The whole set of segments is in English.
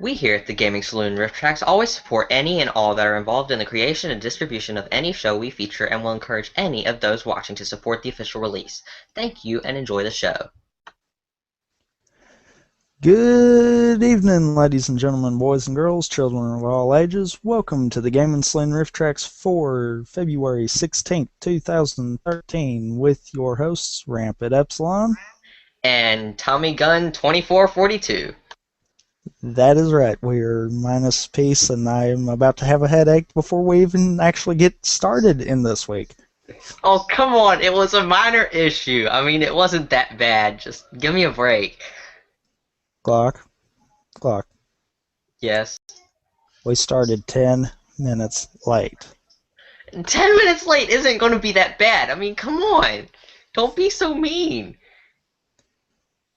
We here at the Gaming Saloon Rift Tracks always support any and all that are involved in the creation and distribution of any show we feature and will encourage any of those watching to support the official release. Thank you and enjoy the show. Good evening, ladies and gentlemen, boys and girls, children of all ages. Welcome to the Gaming Saloon Rift Tracks for February 16th, 2013 with your hosts, Rampant Epsilon. And Tommy Gunn 2442. That is right. We're minus Peace, and I'm about to have a headache before we even actually get started in this week. Oh, come on. It was a minor issue. I mean, it wasn't that bad. Just give me a break. Glock. Yes. We started 10 minutes late. 10 minutes late isn't going to be that bad. I mean, come on. Don't be so mean.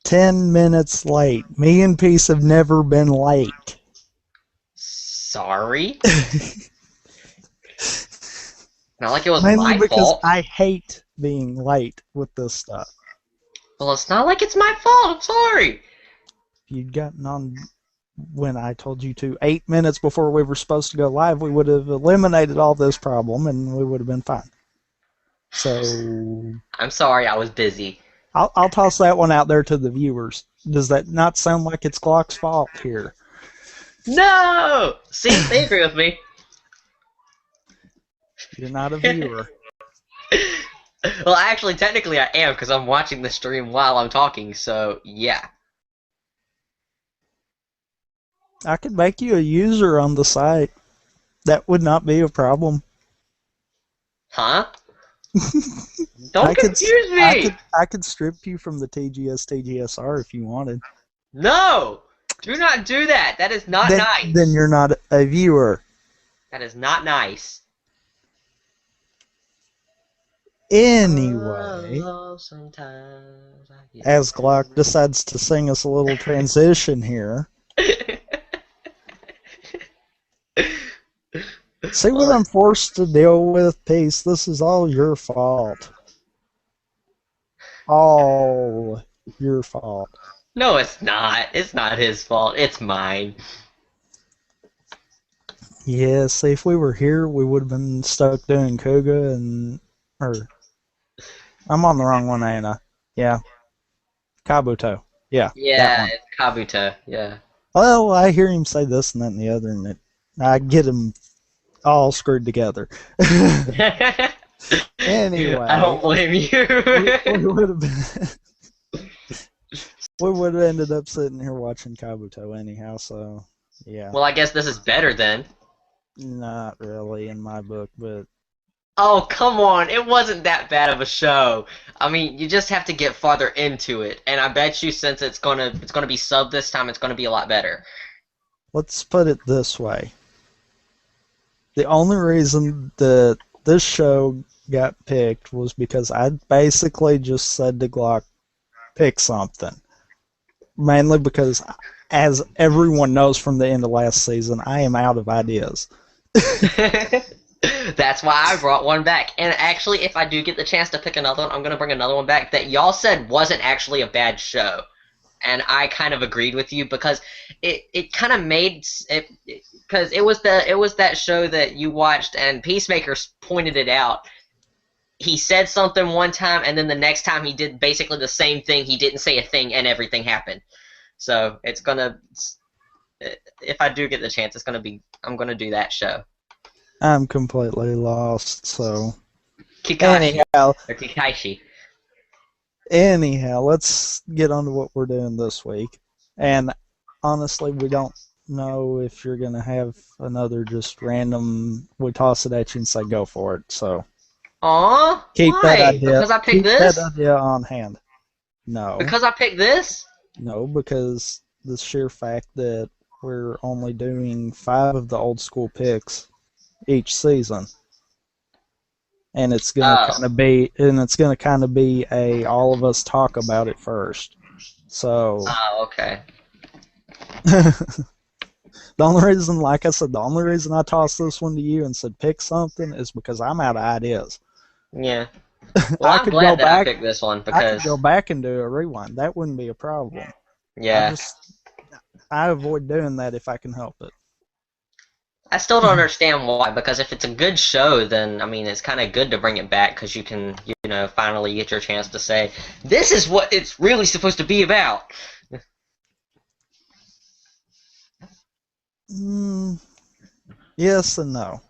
10 minutes late. Me and Peace have never been late. Sorry? Not like it was Mainly my because fault. I hate being late with this stuff. Well, it's not like it's my fault. I'm sorry. If you'd gotten on when I told you to 8 minutes before we were supposed to go live, we would have eliminated all this problem and we would have been fine. So I'm sorry, I was busy. I'll toss that one out there to the viewers. Does that not sound like it's Glock's fault here? No! See, they agree with me. You're not a viewer. Well, actually, technically I am, because I'm watching the stream while I'm talking, so yeah. I could make you a user on the site. That would not be a problem. Huh? Don't confuse me! I could strip you from the TGSR if you wanted. No! Do not do that! That is not nice! Then you're not a viewer. That is not nice. Anyway, as Glock decides to sing us a little transition here. See what I'm forced to deal with, Peace? This is all your fault. All your fault. No, it's not. It's not his fault. It's mine. Yeah, see, if we were here, we would have been stuck doing Kuga and... I'm on the wrong one, ain't I? Yeah. Kabuto. Yeah. Yeah, it's Kabuto. Yeah. Well, I hear him say this and that and the other, and I get him all screwed together. Anyway, I don't blame you. we would have been. We would have ended up sitting here watching Kabuto anyhow. So yeah. Well, I guess this is better then. Not really in my book, but. Oh, come on. It wasn't that bad of a show. I mean, you just have to get farther into it, and I bet you since it's gonna be sub this time, it's gonna be a lot better. Let's put it this way. The only reason that this show got picked was because I basically just said to Glock, pick something. Mainly because, as everyone knows from the end of last season, I am out of ideas. That's why I brought one back. And actually, if I do get the chance to pick another one, I'm going to bring another one back that y'all said wasn't actually a bad show. And I kind of agreed with you because it kind of made it because it was that show that you watched and Peacemaker pointed it out. He said something one time and then the next time he did basically the same thing. He didn't say a thing and everything happened. So it's gonna, if I do get the chance, I'm gonna do that show. I'm completely lost. So Kikashi. Or Kikaishi. Anyhow, let's get on to what we're doing this week. And honestly, we don't know if you're going to have another just random, we toss it at you and say go for it. So Aww, keep why? that idea, because I picked this? That idea on hand. No. Because I picked this? No, because the sheer fact that we're only doing 5 of the old school picks each season. And it's gonna kind of be a all of us talk about it first. So. Oh, okay. The only reason, like I said, the only reason I tossed this one to you and said pick something is because I'm out of ideas. Yeah. Well, I'm glad that I picked this one because I could go back and do a rewind. That wouldn't be a problem. Yeah. I avoid doing that if I can help it. I still don't understand why, because if it's a good show, then, I mean, it's kind of good to bring it back, because you can, finally get your chance to say, this is what it's really supposed to be about. Mm, yes and no.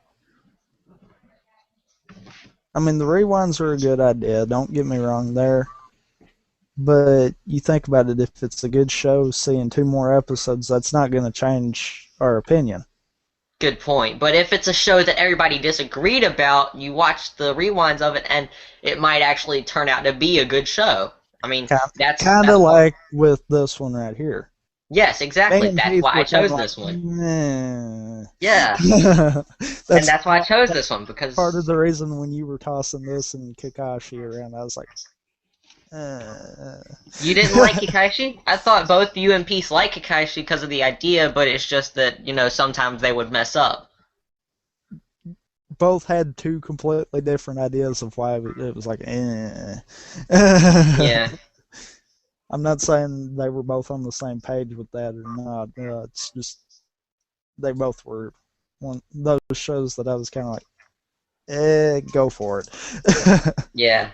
I mean, the rewinds are a good idea. Don't get me wrong there. But you think about it, if it's a good show, seeing 2 more episodes, that's not going to change our opinion. Good point. But if it's a show that everybody disagreed about, you watch the rewinds of it, and it might actually turn out to be a good show. I mean, Kind of that's what. like with this one right here. Yes, Me exactly. and That's Heath why I were kind of chose like, this one. nah. Yeah, and That's that's why I chose this one part of because the reason when you were tossing this and Kakashi around, I was like, you didn't like Kakashi. I thought both you and Peace liked Kakashi because of the idea, but it's just that sometimes they would mess up. both had 2 completely different ideas of why it was like, eh. Yeah, I'm not saying they were both on the same page with that or not. It's just they both were one those shows that I was kind of like, go for it. yeah.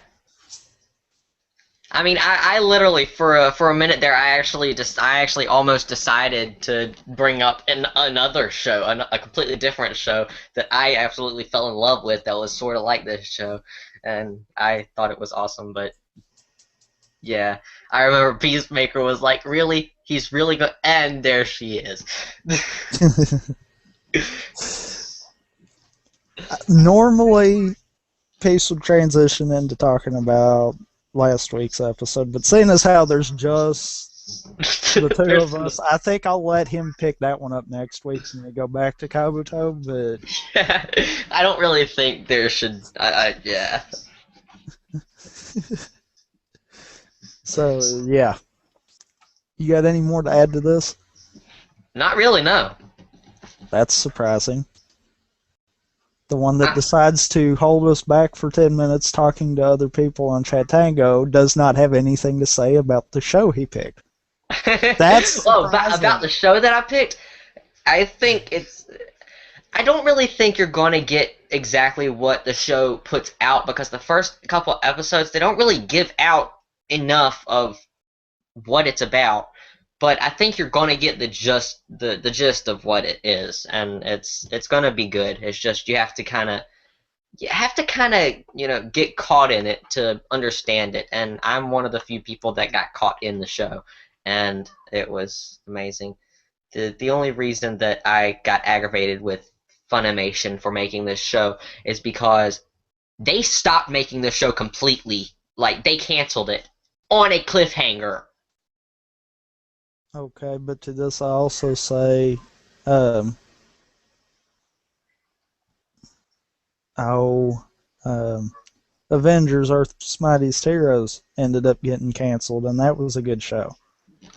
I mean, I literally for a minute there, I actually almost decided to bring up another show, a completely different show that I absolutely fell in love with that was sort of like this show, and I thought it was awesome. But yeah, I remember Peacemaker was like, really, he's really good, and there she is. Normally, Pace would transition into talking about last week's episode, but seeing as how there's just the two of us, I think I'll let him pick that one up next week when we go back to Kabuto. But I don't really think there should. Yeah. So yeah, you got any more to add to this? Not really, no. That's surprising. The one that I, decides to hold us back for 10 minutes talking to other people on Chatango does not have anything to say about the show he picked. That's well, surprising. about the show that I picked, I think it's. I don't really think you're going to get exactly what the show puts out because the first couple episodes, they don't really give out enough of what it's about. But I think you're going to get the gist of what it is, and it's going to be good. It's just you have to get caught in it to understand it. And I'm one of the few people that got caught in the show, and it was amazing. The only reason that I got aggravated with Funimation for making this show is because they stopped making the show completely. Like, they canceled it on a cliffhanger. Okay, but to this I also say, um, oh, um, Avengers: Earth's Mightiest Heroes ended up getting canceled, and that was a good show.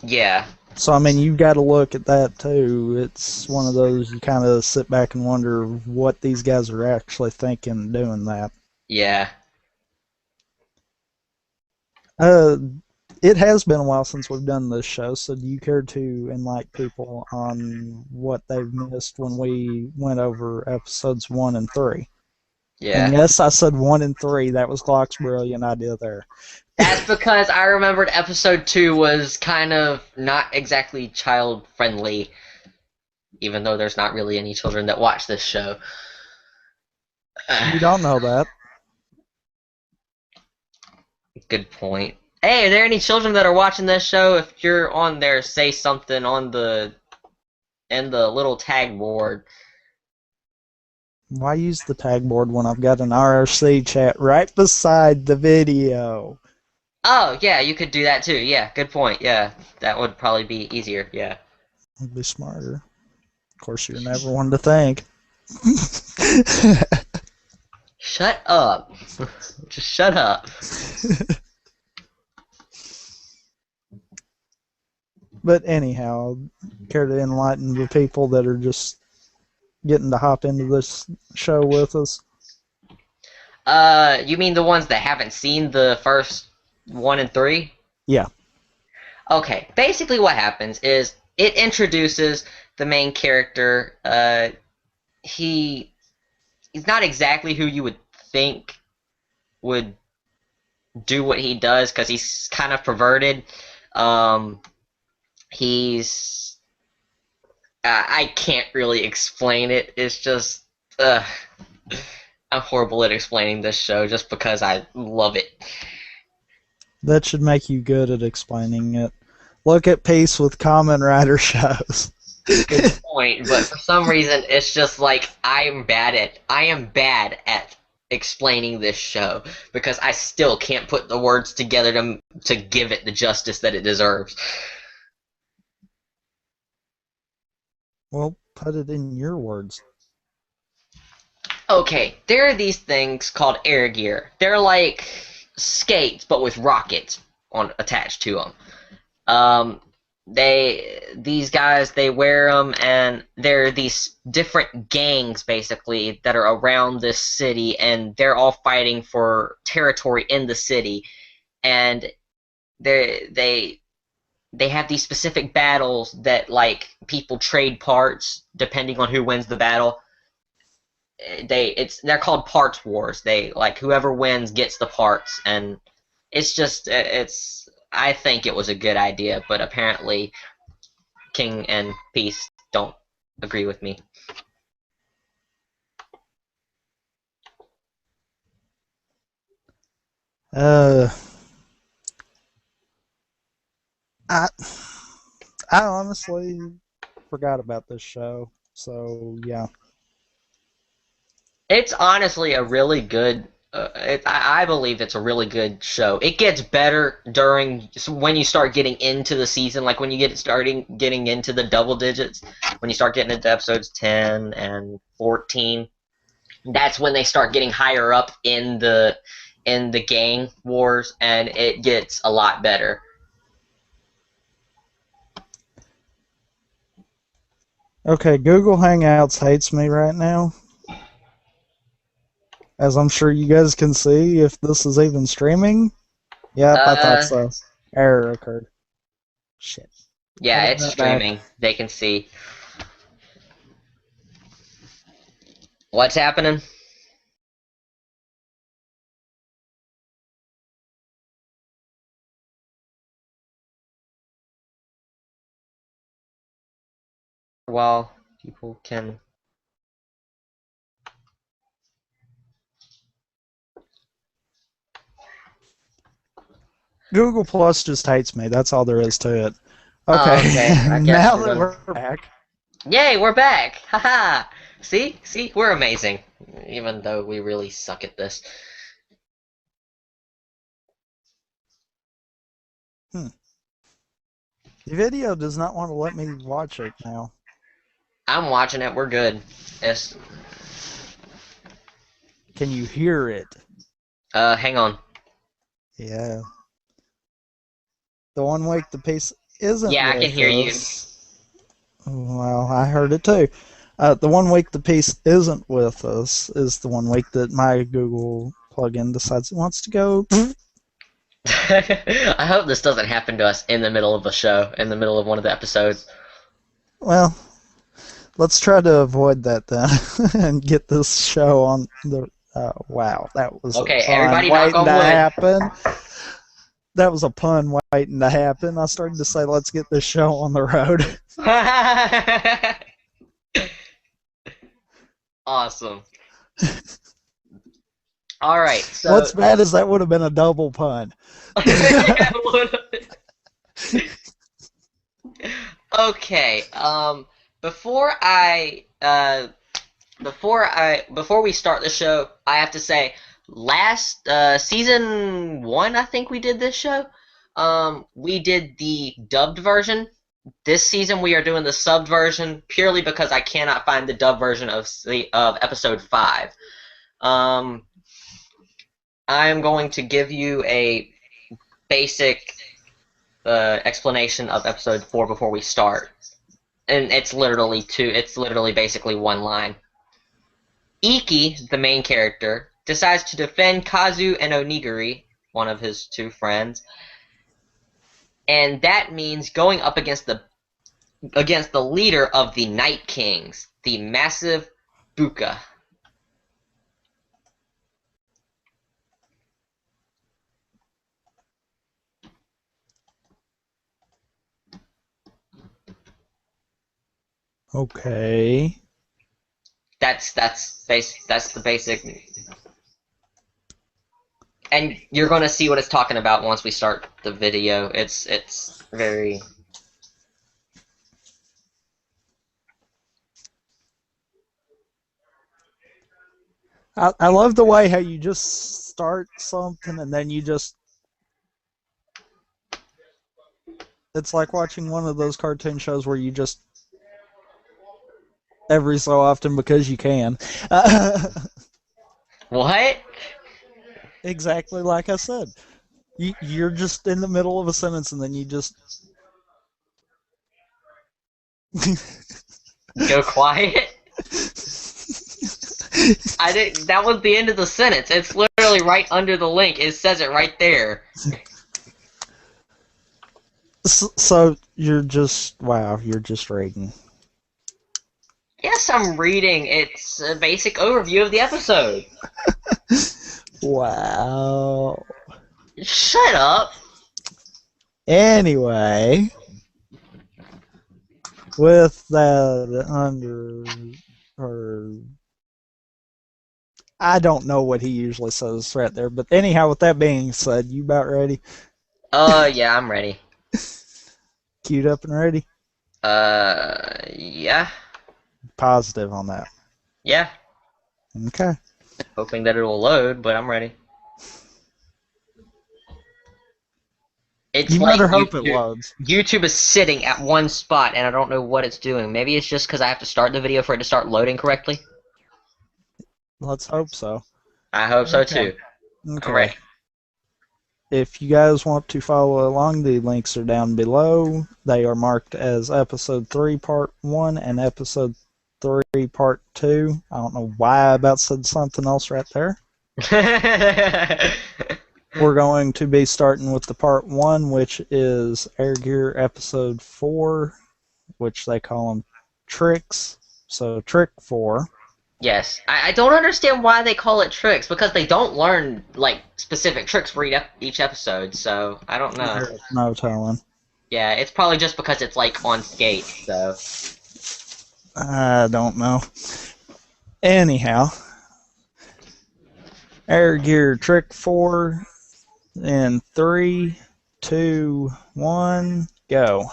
Yeah. So I mean, you've got to look at that too. It's one of those you kind of sit back and wonder what these guys are actually thinking doing that. Yeah. Uh, it has been a while since we've done this show, so do you care to enlighten people on what they've missed when we went over episodes 1 and 3? And Yeah. yes, I said 1 and 3. That was Glock's brilliant idea there. That's because I remembered episode 2 was kind of not exactly child friendly, even though there's not really any children that watch this show. You don't know that. Good point. Hey, are there any children that are watching this show? If you're on there, say something on the in the little tag board. Why use the tag board when I've got an RRC chat right beside the video? Oh, yeah, you could do that too. Yeah, good point. Yeah, that would probably be easier. Yeah. It'd be smarter. Of course, you're never one to think. Shut up. Just shut up. But anyhow, care to enlighten the people that are just getting to hop into this show with us? You mean the ones that haven't seen the first 1 and 3? Yeah. Okay, basically what happens is it introduces the main character. He he's not exactly who you would think would do what he does because he's kind of perverted. Um, he's I can't really explain it. It's just I'm horrible at explaining this show just because I love it. That should make you good at explaining it. Look at Peace with Kamen Rider shows. Good point, but for some reason it's just like I am bad at explaining this show because I still can't put the words together to give it the justice that it deserves. Well, put it in your words. Okay, there are these things called air gear. They're like skates but with rockets on attached to them. Um, these guys they wear them, and they're these different gangs basically that are around this city, and they're all fighting for territory in the city, and they have these specific battles that like people trade parts depending on who wins the battle. They're called parts wars. They like whoever wins gets the parts, and it's I think it was a good idea, but apparently King and Peace don't agree with me. Uh, I I honestly forgot about this show, so yeah. It's honestly a really good. I believe it's a really good show. It gets better during when you start getting into the season, like when you getting into the double digits, when you start getting into episodes 10 and 14. That's when they start getting higher up in the gang wars, and it gets a lot better. Okay, Google Hangouts hates me right now, as I'm sure you guys can see if this is even streaming. Yep, I thought Uh, so. Error occurred. Shit. yeah, Putting it's that back. streaming. They can see what's happening. While people can. Google Plus just hates me. That's all there is to it. Oh, Okay, okay. I guess now we're that gonna. we're back, Yay, we're back! Haha! See, we're amazing, even though we really suck at this. hmm, the video does not want to let me watch it now. I'm watching it. We're good. It's, Can you hear it? hang on. Yeah. The one week the piece isn't Yeah, I can with hear you. us. Well, I heard it too. The one week the piece isn't with us is the one week that my Google plugin decides it wants to go. I hope this doesn't happen to us in the middle of a show, in the middle of one of the episodes. Well, let's try to avoid that then and get this show on the. Wow, that was a Okay, pun everybody knock waiting on to wood. happen. That was a pun waiting to happen. I started to say, let's get this show on the road. Awesome. Alright, so. What's bad is that would have been a double pun. Okay, before before we start the show, I have to say, last season 1, I think we did this show. We did the dubbed version. This season we are doing the subbed version purely because I cannot find the dubbed version of episode 5. Um, I am going to give you a basic explanation of episode 4 before we start. And it's literally basically one line. Iki, the main character, decides to defend Kazu and Onigiri, one of his two friends, and that means going up against against the leader of the Night Kings, the massive Buka. Okay. That's the basic. And you're going to see what it's talking about once we start the video. It's very. I love the way how you just start something and then you just. It's like watching one of those cartoon shows where you just. Every so often because you can. What? Exactly like I said. You're just in the middle of a sentence and then you just. Go quiet? I didn't. That was the end of the sentence. It's literally right under the link. It says it right there. So you're just. Wow, you're just reading. Yes, I'm reading. It's a basic overview of the episode. Wow. Shut up. Anyway, with that under. Or. I don't know what he usually says right there, but anyhow, with that being said, you about ready? Yeah, I'm ready. Queued up and ready? Yeah. Positive on that. Yeah. Okay. Hoping that it will load, but I'm ready. It's You like better hope it loads. YouTube is sitting at one spot, and I don't know what it's doing. Maybe it's just because I have to start the video for it to start loading correctly. Let's hope so. I hope so too. I'm Okay. ready. If you guys want to follow along, the links are down below. They are marked as Episode 3 Part 1 and Episode 3 Part 2. I don't know why I about said something else right there. We're going to be starting with the Part 1, which is Air Gear Episode 4, which they call them tricks. So, Trick 4. Yes, I don't understand why they call it tricks, because they don't learn like specific tricks for each episode. So I don't know. There's no telling. Yeah, it's probably just because it's like on skate. So I don't know. Anyhow, Air Gear Trick 4 in 3, 2, 1, go.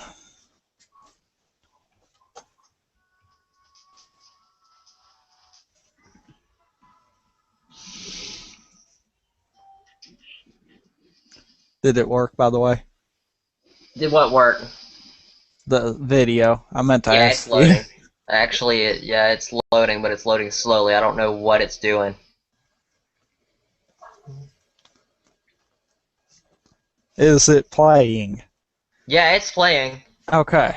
Did it work, by the way? did what work? The video. I meant to Yeah, it's ask you. loading. Actually, yeah, it's loading, but it's loading slowly. I don't know what it's doing. Is it playing? Yeah, it's playing. Okay.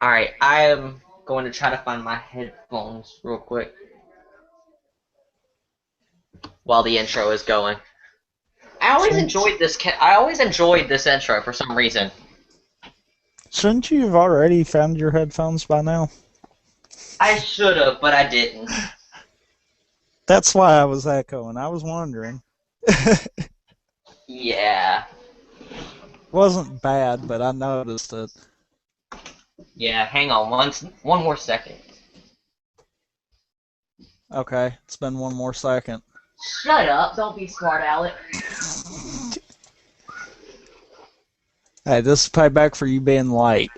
Alright, I am going to try to find my headphones real quick while the intro is going. I always enjoyed this intro for some reason. Shouldn't you have already found your headphones by now? I should have, but I didn't. That's why I was echoing. I was wondering. Yeah. Wasn't bad, but I noticed it. Yeah, hang on one more second. Okay, it's been one more second. Shut up, don't be smart, Alec. Hey, this is payback for you being late.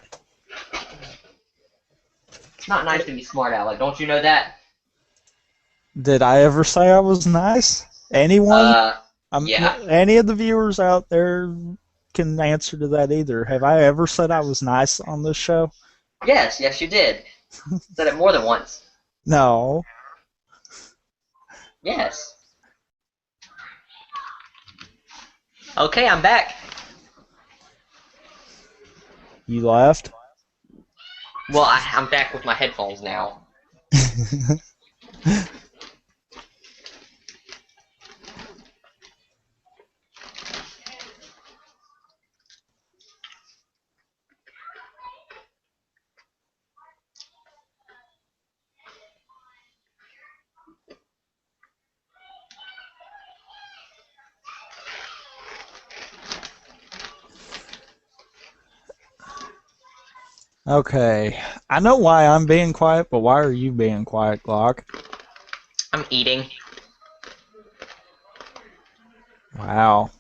It's not nice to be smart, Alec. Don't you know that? Did I ever say I was nice? Anyone? Yeah. Any of the viewers out there can answer to that either. Have I ever said I was nice on this show? Yes, you did. Said it more than once. No. Yes. Okay, I'm back. You left? Well, I'm back with my headphones now. Okay. I know why I'm being quiet, but why are you being quiet, Glock? I'm eating. Wow.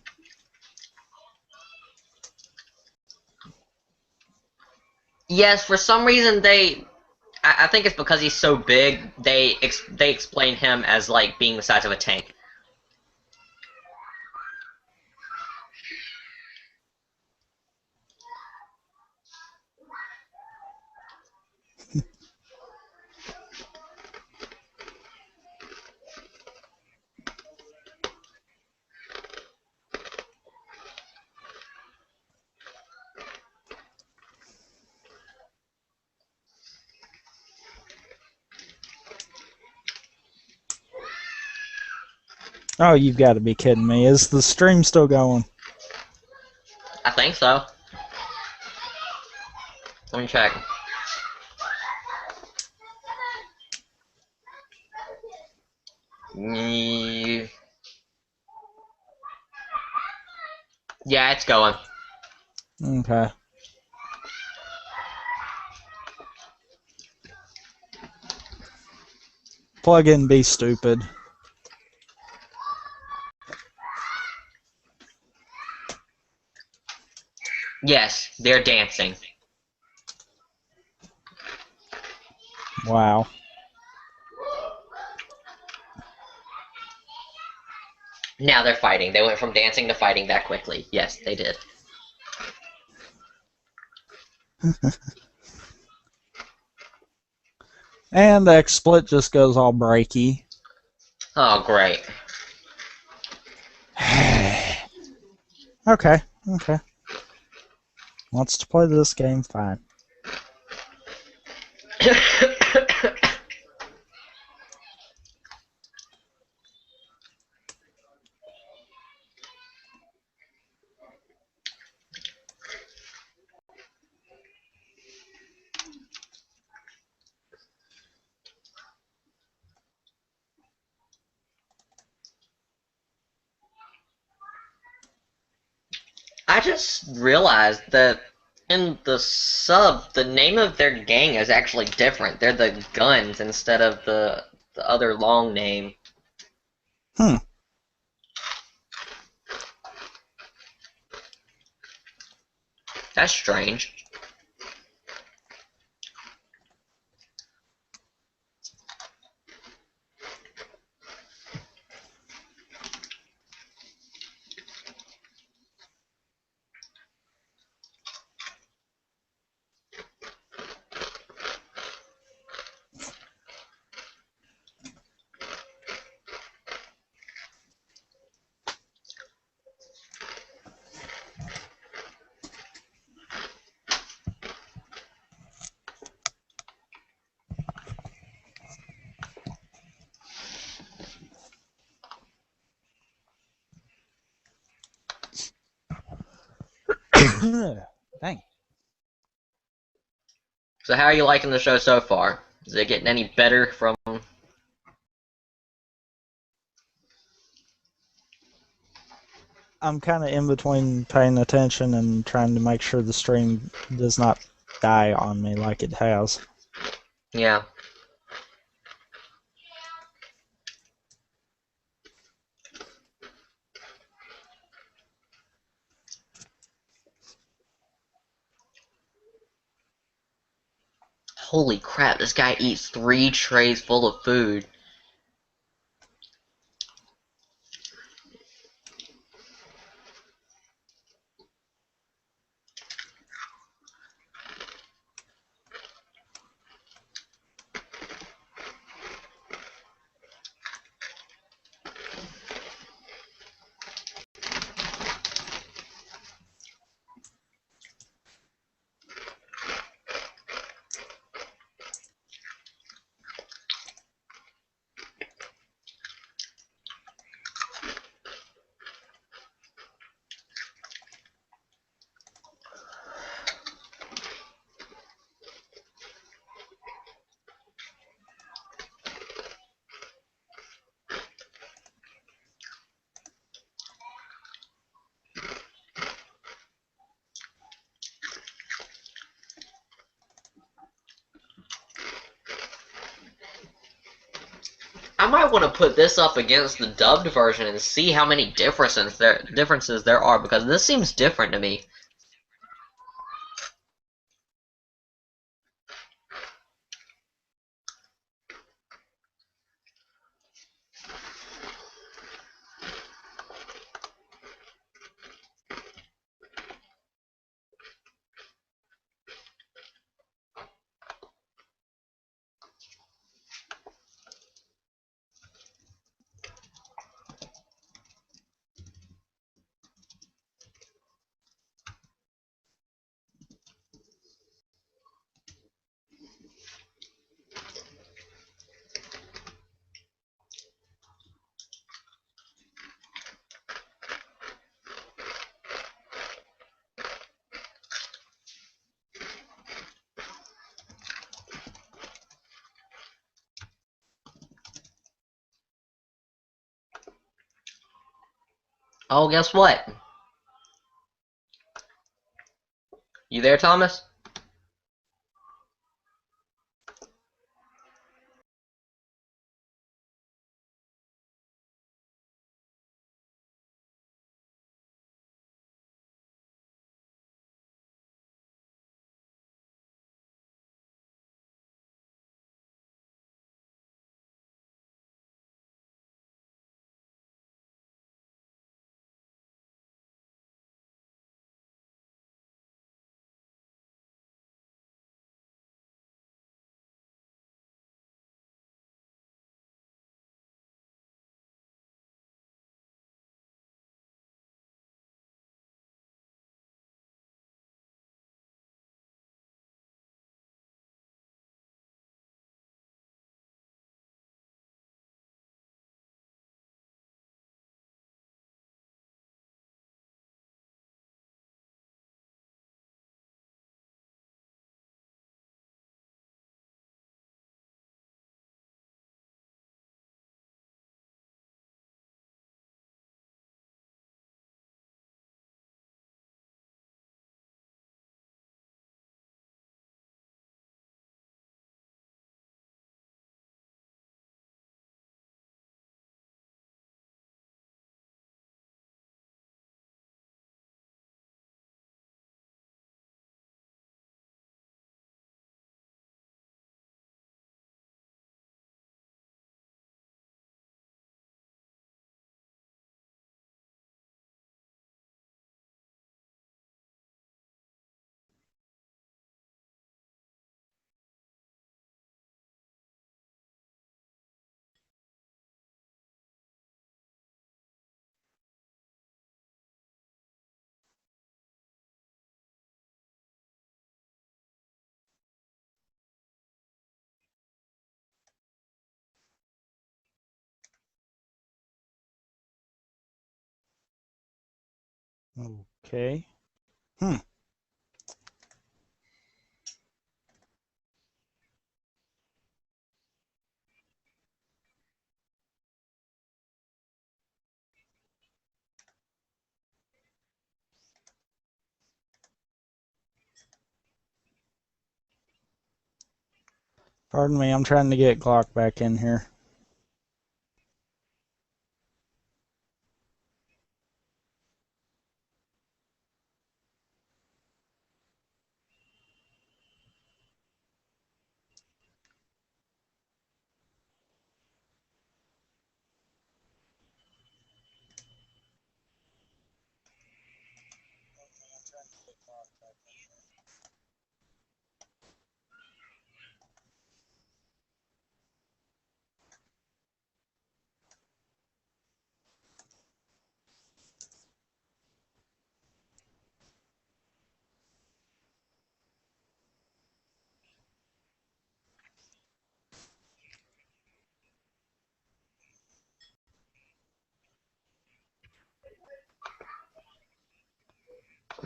Yes, for some reason I think it's because he's so big. They explain him as like being the size of a tank. Oh, you've got to be kidding me. Is the stream still going? I think so. Let me check. Mm, yeah, it's going. Okay. Plug in be stupid. Yes, they're dancing. Wow. Now they're fighting. They went from dancing to fighting that quickly. Yes, they did. And the XSplit just goes all breaky. Oh, great. Okay. Okay. Wants to play this game, fine. I just realized that in the sub, the name of their gang is actually different. They're the Guns instead of the other long name. Hmm. That's strange. Dang. So how are you liking the show so far? Is it getting any better from... I'm kind of in between paying attention and trying to make sure the stream does not die on me like it has. Yeah. Holy crap, this guy eats 3 trays full of food. I might want to put this up against the dubbed version and see how many differences there are, because this seems different to me. Oh, guess what? You there, Thomas? Okay. Hmm. Pardon me, I'm trying to get Glock back in here.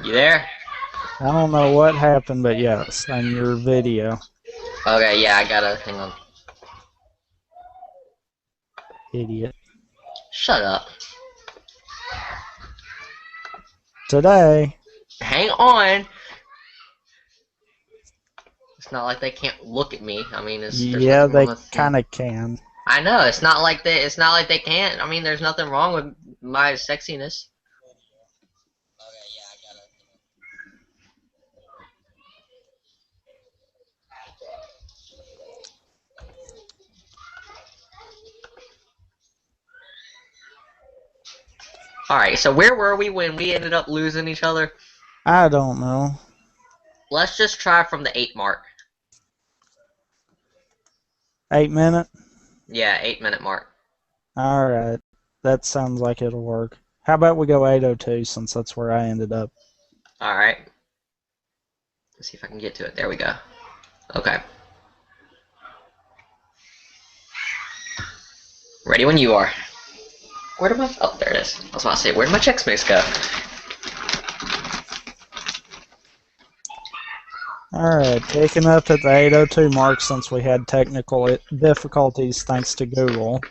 You there? I don't know what happened, but yes, on your video. Okay, yeah, I gotta hang on. Idiot. Shut up. Today. Hang on. It's not like they can't look at me. I mean, there's Yeah, nothing wrong they with. kind of can. I know it's not like they. It's not like they can't. I mean, there's nothing wrong with my sexiness. All right. So where were we when we ended up losing each other? I don't know. Let's just try from the 8 mark. 8 minute? Yeah, 8 minute mark. Alright. That sounds like it'll work. How about we go 8:02 since that's where I ended up? All right. Let's see if I can get to it. There we go. Okay. Ready when you are. Where did my... Oh, there it is. I was about to say, where did my Chex Mix go? Alright, picking up at the 8:02 mark since we had technical difficulties thanks to Google.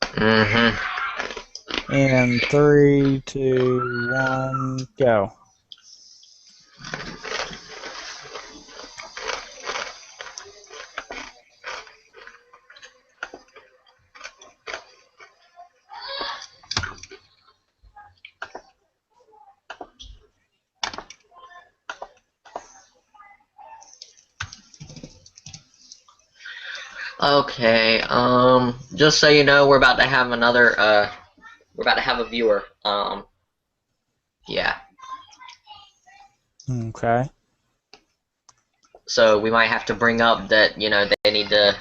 Mm-hmm. In 3, 2, 1, go. Okay, just so you know, we're about to have another, we're about to have a viewer. Yeah. Okay. So we might have to bring up that, they need to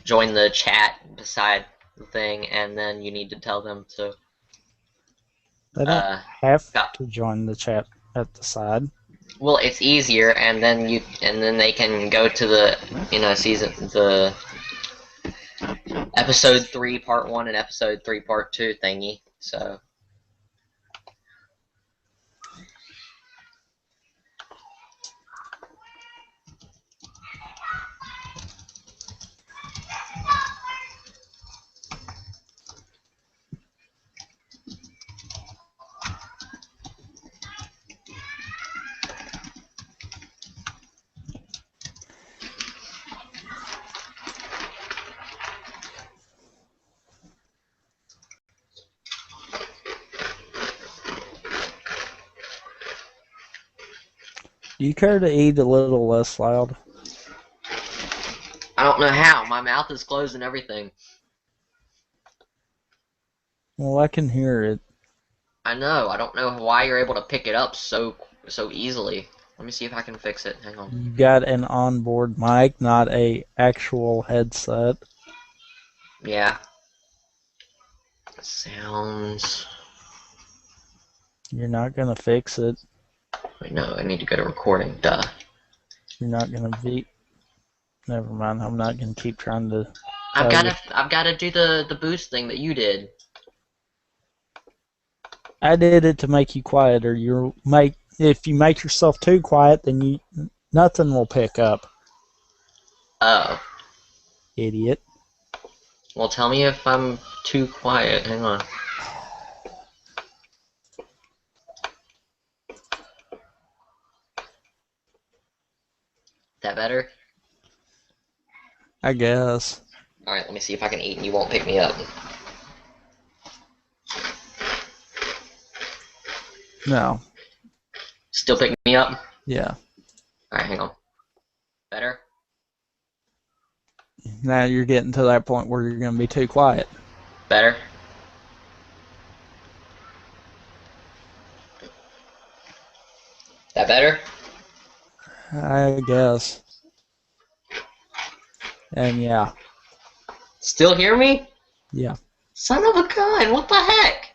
join the chat beside the thing, and then you need to tell them to, They don't uh, have go. to join the chat at the side. Well, it's easier, and then they can go to the, the episode 3 part 1 and episode 3 part 2 thingy. So Do you care to eat a little less loud? I don't know how. My mouth is closed and everything. Well, I can hear it. I know. I don't know why you're able to pick it up so easily. Let me see if I can fix it. Hang on. You got an onboard mic, not a actual headset. Yeah. Sounds. You're not gonna fix it. Wait, no. I need to go to recording. Duh. You're not gonna be. Never mind. I'm not gonna keep trying to I've tell you. gotta do the boost thing that you did. I did it to make you quieter. If you make yourself too quiet, then nothing will pick up. Oh. Idiot. Well, tell me if I'm too quiet. Hang on. That better? I guess. Alright, let me see if I can eat and you won't pick me up. No. Still pick me up? Yeah. Alright, hang on. Better? Now you're getting to that point where you're gonna be too quiet. Better? That better? I guess. And yeah. Still hear me? Yeah. Son of a gun, what the heck?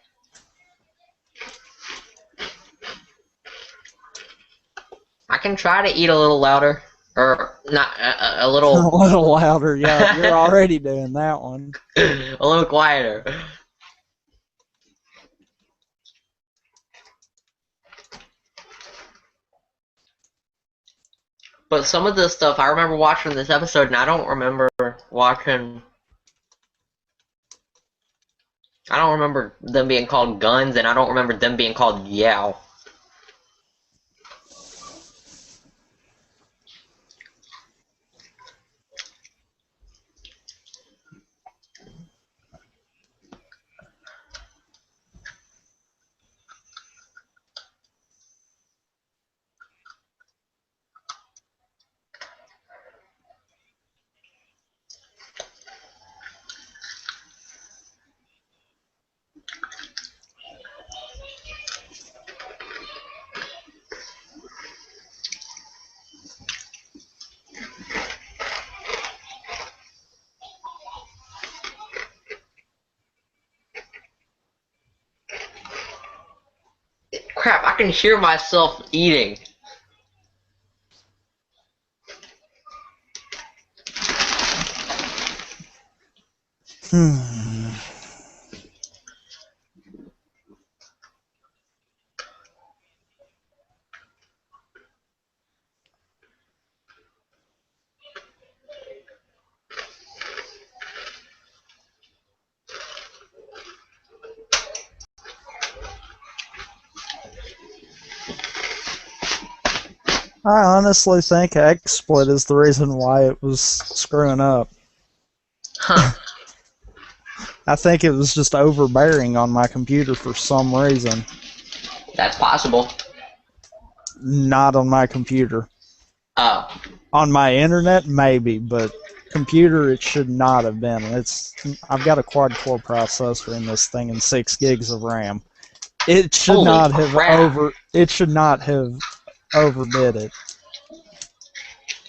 I can try to eat a little louder. Or, not, a A little, little louder. Yeah, you're already doing that one. a little quieter. But some of this stuff, I remember watching this episode, and I don't remember watching... I don't remember them being called guns, and I don't remember them being called yow. Crap, I can hear myself eating. Hmm. I honestly think XSplit is the reason why it was screwing up. Huh. I think it was just overbearing on my computer for some reason. That's possible. Not on my computer. Oh. On my internet, maybe, but computer, it should not have been. I've got a quad core processor in this thing and 6 gigs of RAM. It should Holy not have crap. overdid it.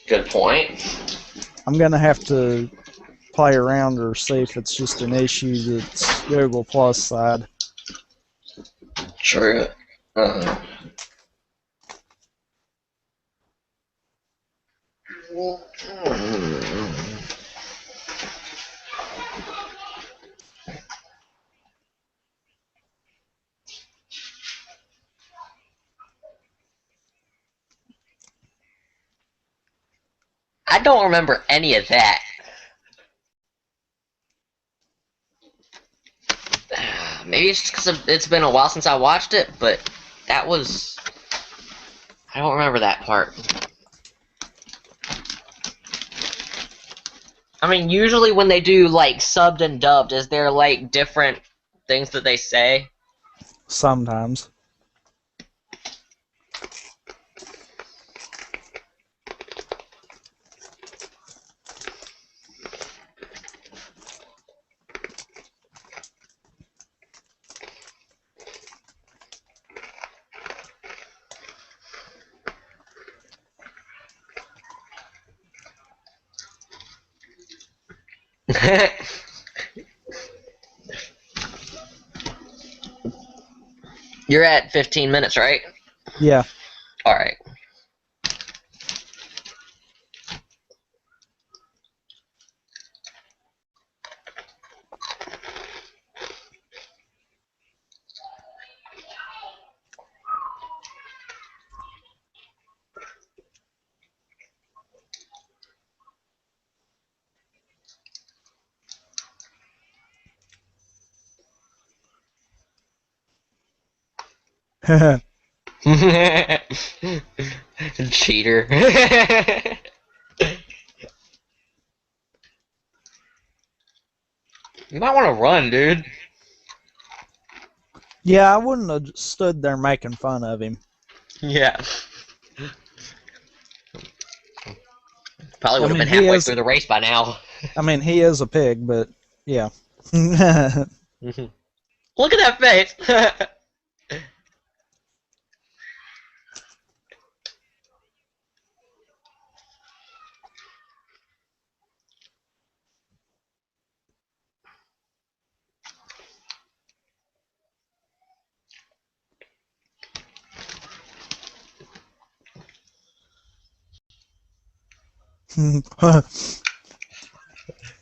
Good point. I'm gonna have to play around or see if it's just an issue that's Google Plus side. True. I don't remember any of that. Maybe it's just because it's been a while since I watched it, but that was... I don't remember that part. I mean, usually when they do, like, subbed and dubbed, is there, like, different things that they say? Sometimes. You're at 15 minutes, right? Yeah. Alright. Cheater. You might want to run, dude. Yeah, I wouldn't have stood there making fun of him. Yeah. Probably I would have mean, been he halfway is. through the race by now. He is a pig, but yeah. Look at that face!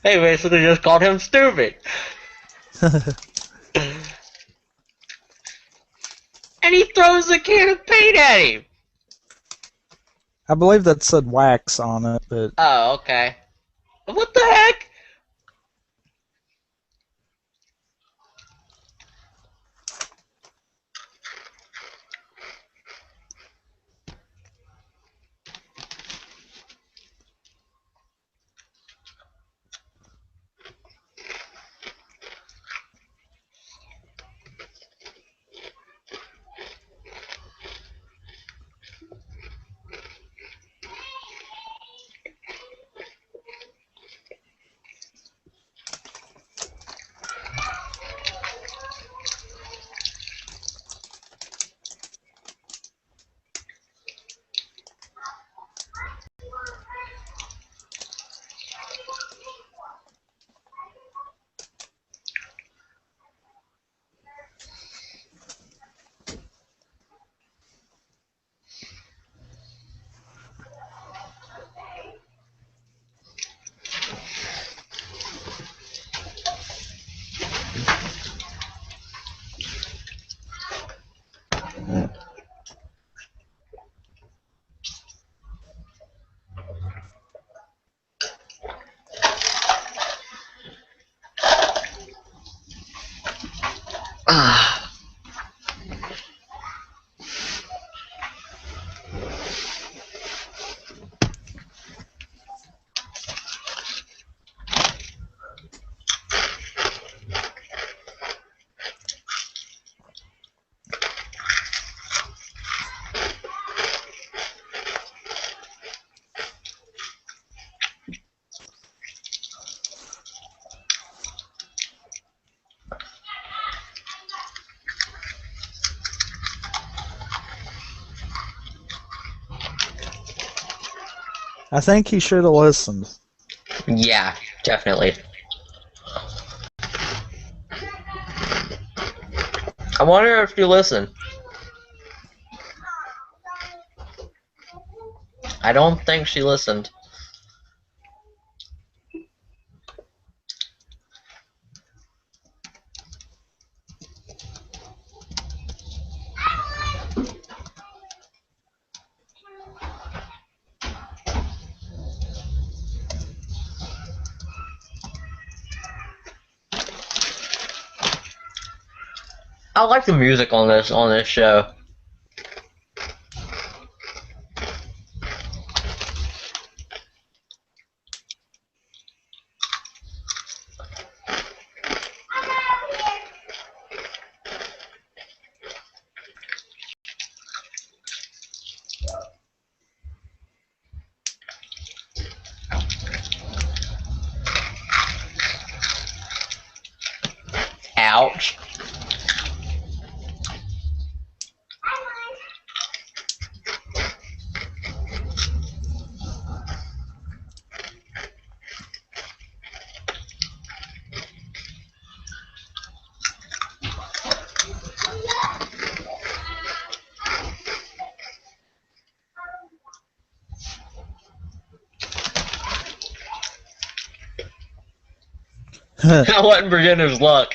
They basically just called him stupid. And he throws a can of paint at him! I believe that said wax on it, but Oh, okay. What the heck? I think he should have listened. Yeah, definitely. I wonder if you listen. I don't think she listened. I like the music on this show. Ouch. I wasn't beginner's luck.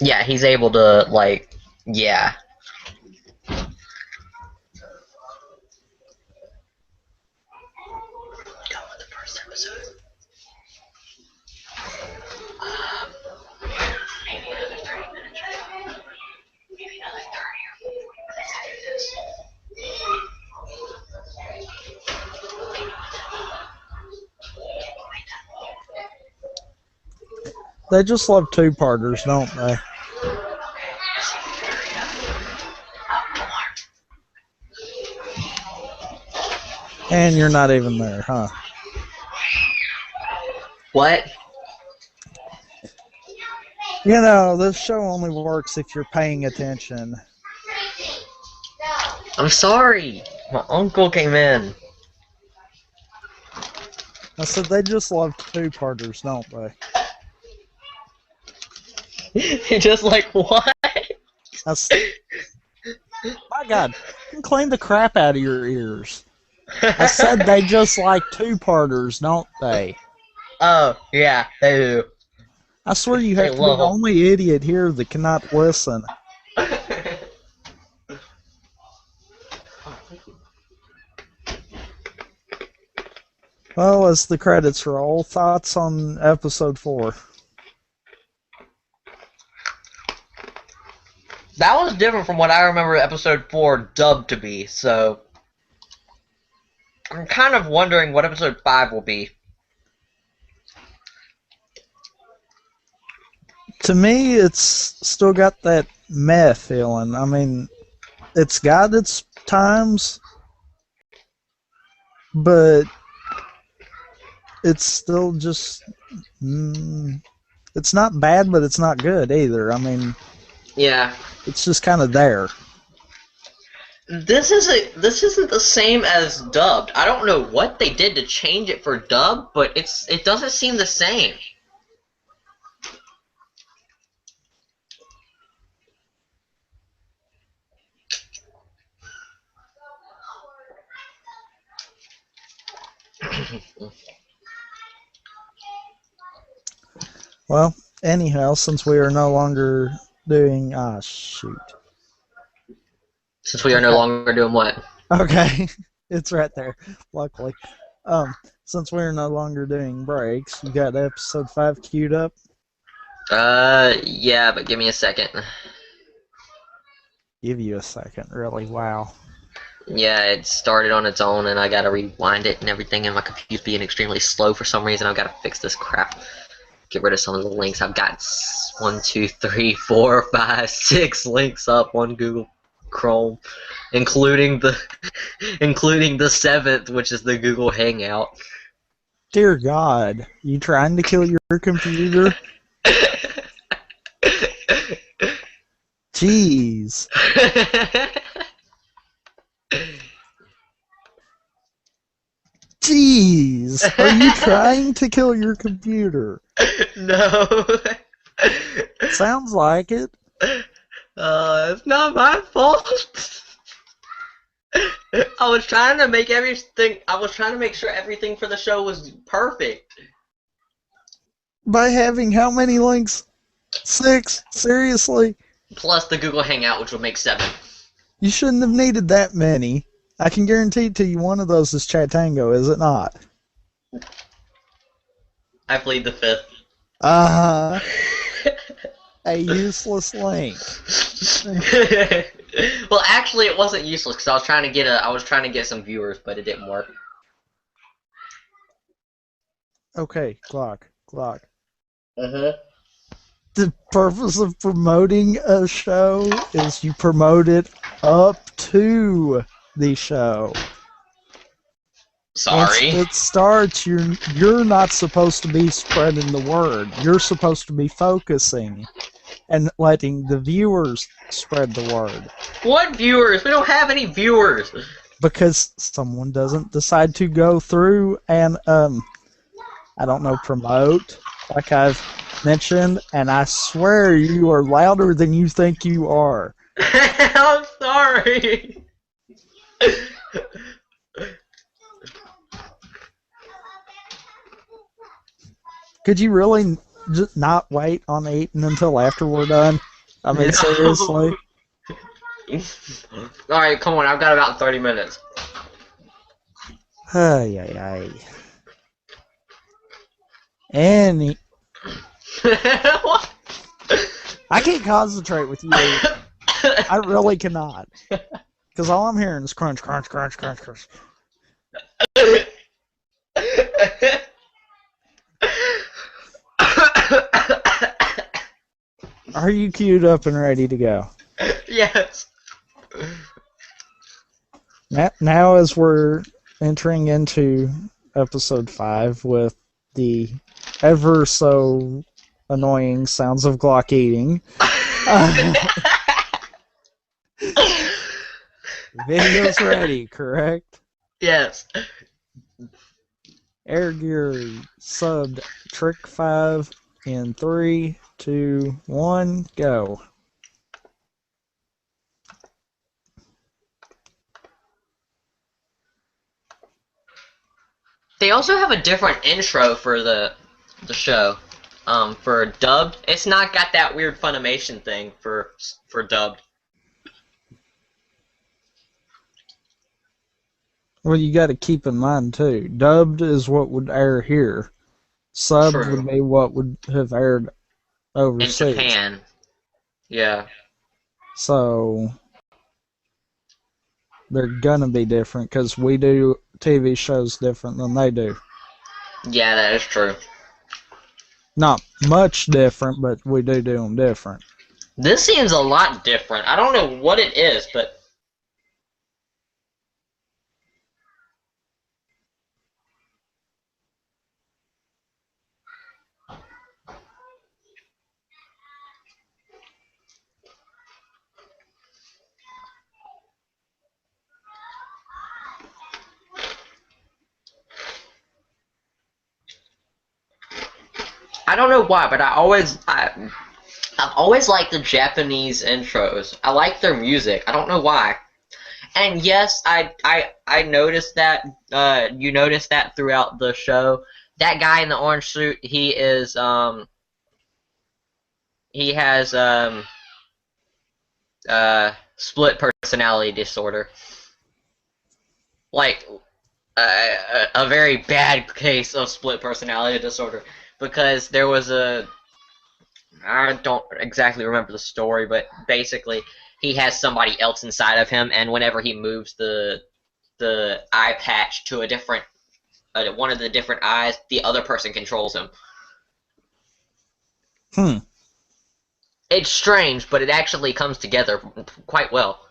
Yeah, he's able to, like, yeah. Go with the first episode. Maybe another 30 minutes or so. Maybe another 30 or 40 minutes after this. They just love two-parters, don't they? And you're not even there, huh? What? You know, this show only works if you're paying attention. I'm sorry. My uncle came in. I said they just love two-parters, don't they? You're just like, what? My God, you can clean the crap out of your ears. I said they just like two-parters, don't they? Oh, yeah, they do. I swear you They have to be the love only idiot here that cannot listen. them. Well, as the credits roll, thoughts on episode 4? That was different from what I remember episode 4 dubbed to be, so I'm kind of wondering what episode 5 will be. To me, it's still got that meh feeling. I mean, it's got its times, but it's still just. It's not bad, but it's not good either. I mean, Yeah. it's just kind of there. This isn't the same as dubbed. I don't know what they did to change it for dubbed, but it doesn't seem the same. Well, anyhow, since we are no longer doing shoot. Since we are no longer doing what? Okay, it's right there. Luckily, since we're no longer doing breaks, you got episode 5 queued up. Yeah, but give me a second. Give you a second, really? Wow. Yeah, it started on its own, and I gotta rewind it and everything, and my computer's being extremely slow for some reason. I've gotta fix this crap. Get rid of some of the links. I've got 1, 2, 3, 4, 5, 6 links up on Google Chrome, including the including the 7th, which is the Google Hangout. Dear God, you trying to kill your computer? Jeez. Jeez. Are you trying to kill your computer? No. Sounds like it. It's not my fault. I was trying to make everything. I was trying to make sure everything for the show was perfect. By having how many links? 6? Seriously? Plus the Google Hangout, which would make 7. You shouldn't have needed that many. I can guarantee to you one of those is Chatango, is it not? I plead the 5th. A useless link. Well, actually, it wasn't useless because I was trying to get some viewers, but it didn't work. Okay, Glock. Mhm. The purpose of promoting a show is you promote it up to the show. Sorry. Once it starts, you're not supposed to be spreading the word. You're supposed to be focusing and letting the viewers spread the word. What viewers? We don't have any viewers. Because someone doesn't decide to go through and I don't know, promote, like I've mentioned, and I swear you are louder than you think you are. I'm sorry. Could you really just not wait on eating until after we're done? I mean, No. seriously? Alright, come on, I've got about 30 minutes. Ay. Any. What? I can't concentrate with you. I really cannot. Because all I'm hearing is crunch, crunch, crunch, crunch, crunch. Are you queued up and ready to go? Yes. Now as we're entering into episode 5 with the ever so annoying sounds of Glock eating. Video's ready, correct? Yes. Air Gear subbed Trick 5 in 3, 2, 1, go. They also have a different intro for the show. For dubbed, it's not got that weird Funimation thing for dubbed. Well, you got to keep in mind too. Dubbed is what would air here. Subbed True. would be what would have aired overseas. In Japan. Yeah. So they're gonna be different because we do TV shows different than they do. Yeah, that is true. Not much different, but we do them different. This seems a lot different. I don't know what it is, but I don't know why, but I've always liked the Japanese intros. I like their music. I don't know why. And yes, I noticed that you noticed that throughout the show. That guy in the orange suit, he has split personality disorder. Like a very bad case of split personality disorder because there was a I don't exactly remember the story, but basically he has somebody else inside of him, and whenever he moves the eye patch to a different one of the different eyes, the other person controls him. Hmm. It's strange, but it actually comes together quite well.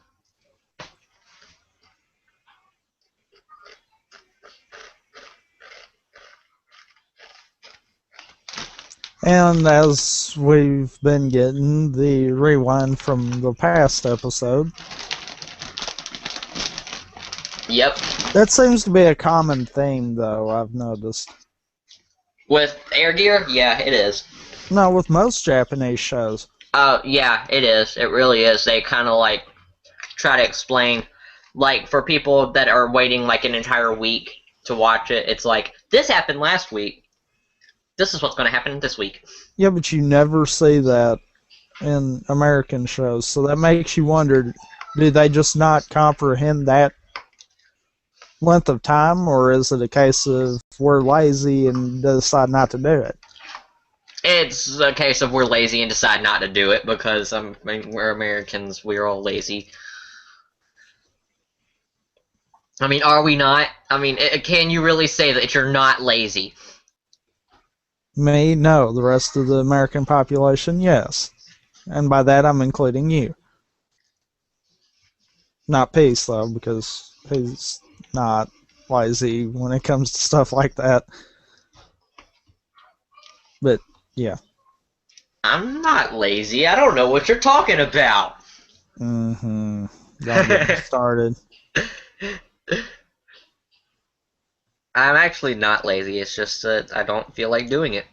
And as we've been getting the rewind from the past episode, Yep. that seems to be a common theme, though, I've noticed. With Air Gear, yeah, it is. No, with most Japanese shows. Yeah, it is. It really is. They kind of like try to explain, like for people that are waiting like an entire week to watch it, it's like this happened last week. This is what's going to happen this week. Yeah, but you never see that in American shows, so that makes you wonder, do they just not comprehend that length of time, or is it a case of we're lazy and decide not to do it? It's a case of we're lazy and decide not to do it because I mean, we're Americans. We're all lazy. I mean, are we not? I mean, can you really say that you're not lazy? Me, no. The rest of the American population, yes. And by that, I'm including you. Not Peace, though, because he's not lazy when it comes to stuff like that. But, yeah. I'm not lazy. I don't know what you're talking about. Mm-hmm. Don't get me started. I'm actually not lazy. It's just that I don't feel like doing it.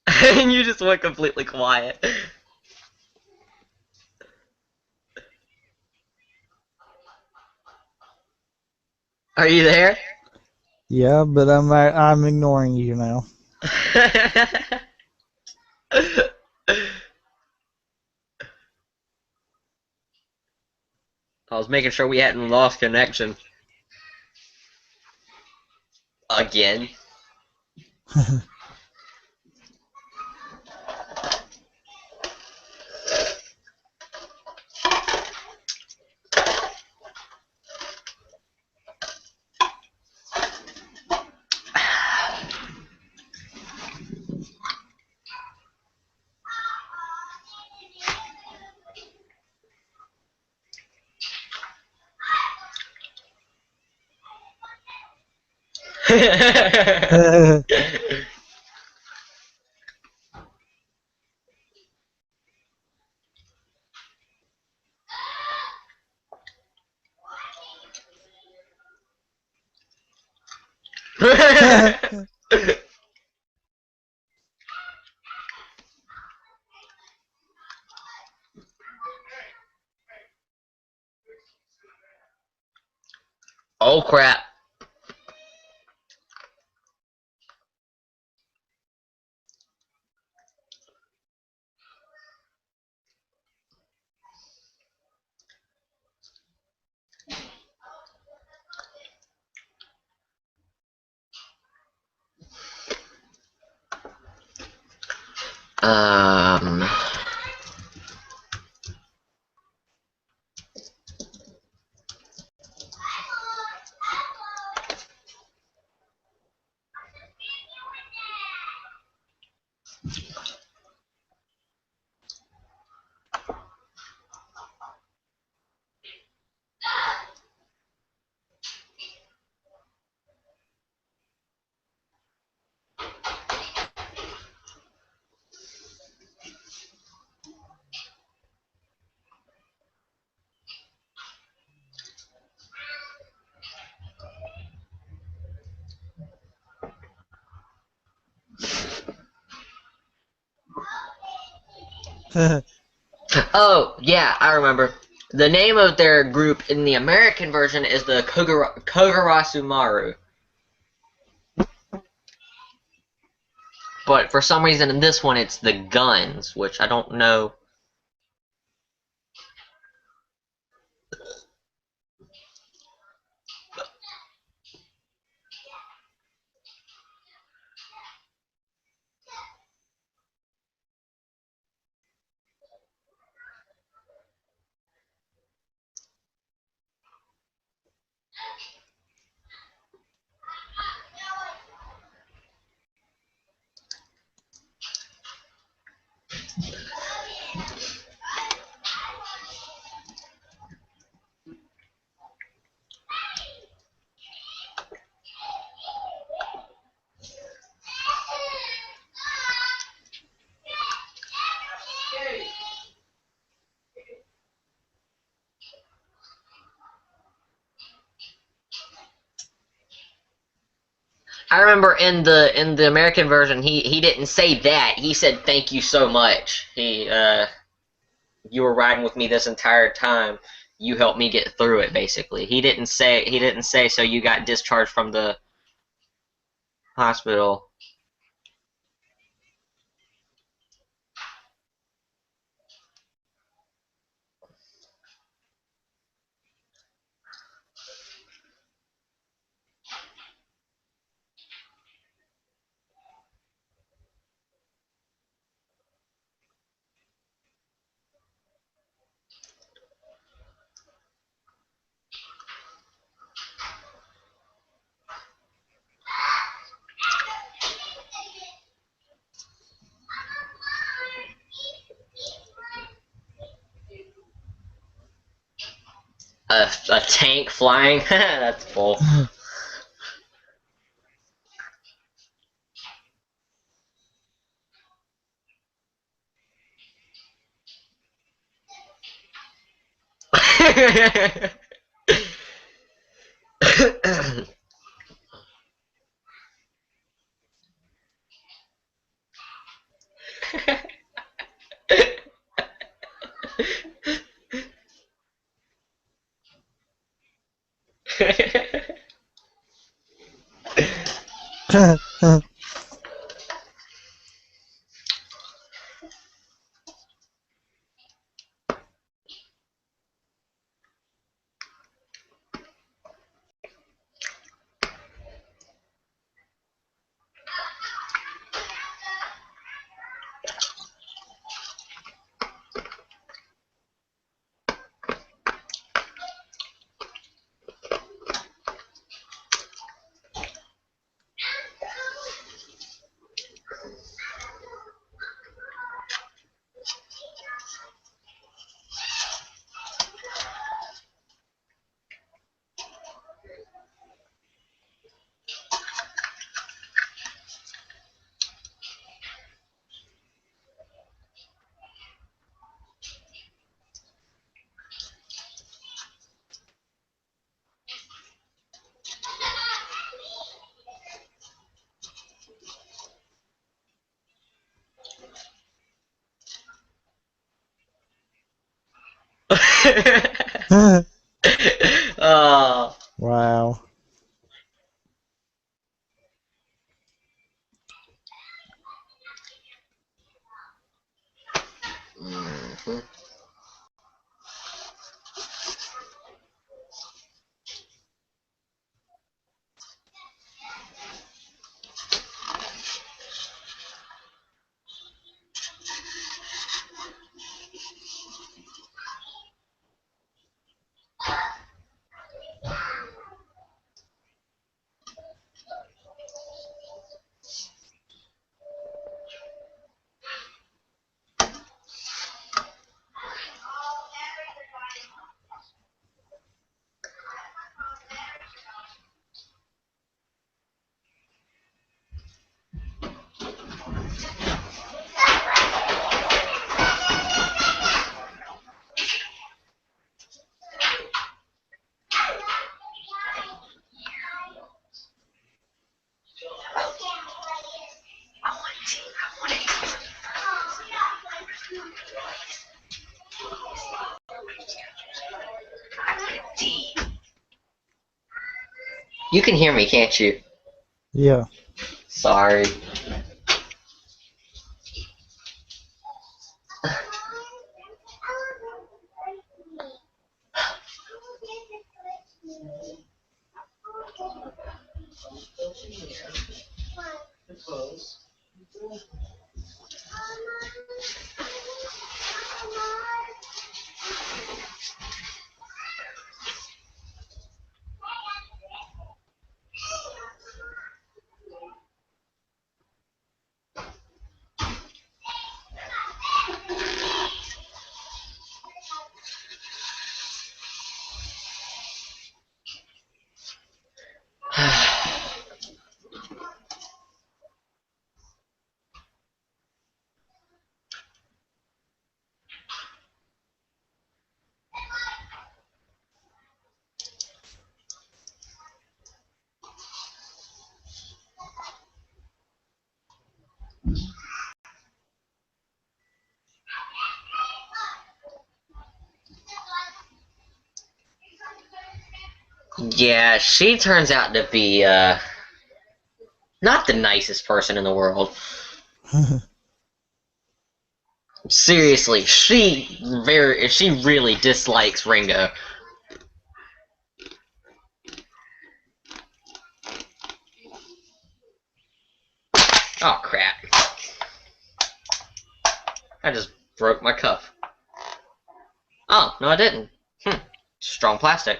And you just went completely quiet. Are you there? Yeah, but I'm ignoring you now. I was making sure we hadn't lost connection. Again. Oh crap. Um Oh, yeah, I remember. The name of their group in the American version is the Kogarasu. But for some reason in this one it's the Guns, which I don't know. I remember in the American version he didn't say that. He said thank you so much. You were riding with me this entire time. You helped me get through it basically. He didn't say so you got discharged from the hospital. A tank flying? That's cool. Oh. Wow. Mhm. You can hear me, can't you? Yeah. Sorry. Yeah, she turns out to be not the nicest person in the world. Seriously, she really dislikes Ringo. Oh crap. I just broke my cuff. Oh, no I didn't. Strong plastic.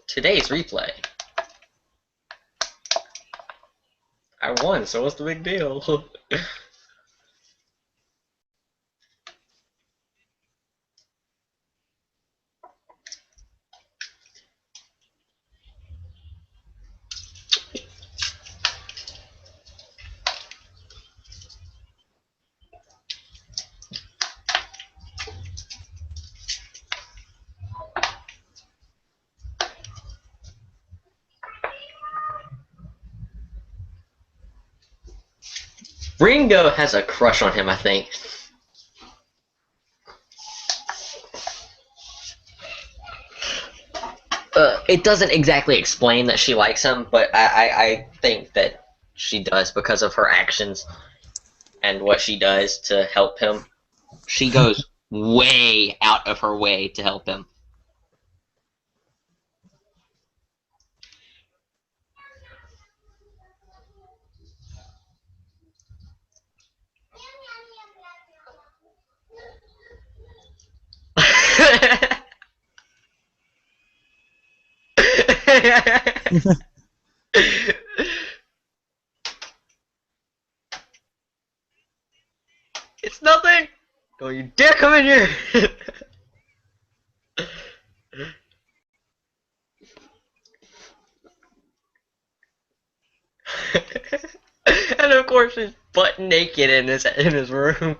Today's replay. I won, so what's the big deal? Ringo has a crush on him, I think. It doesn't exactly explain that she likes him, but I think that she does because of her actions and what she does to help him. She goes way out of her way to help him. It's nothing! Don't you dare come in here! And of course he's butt naked in his room.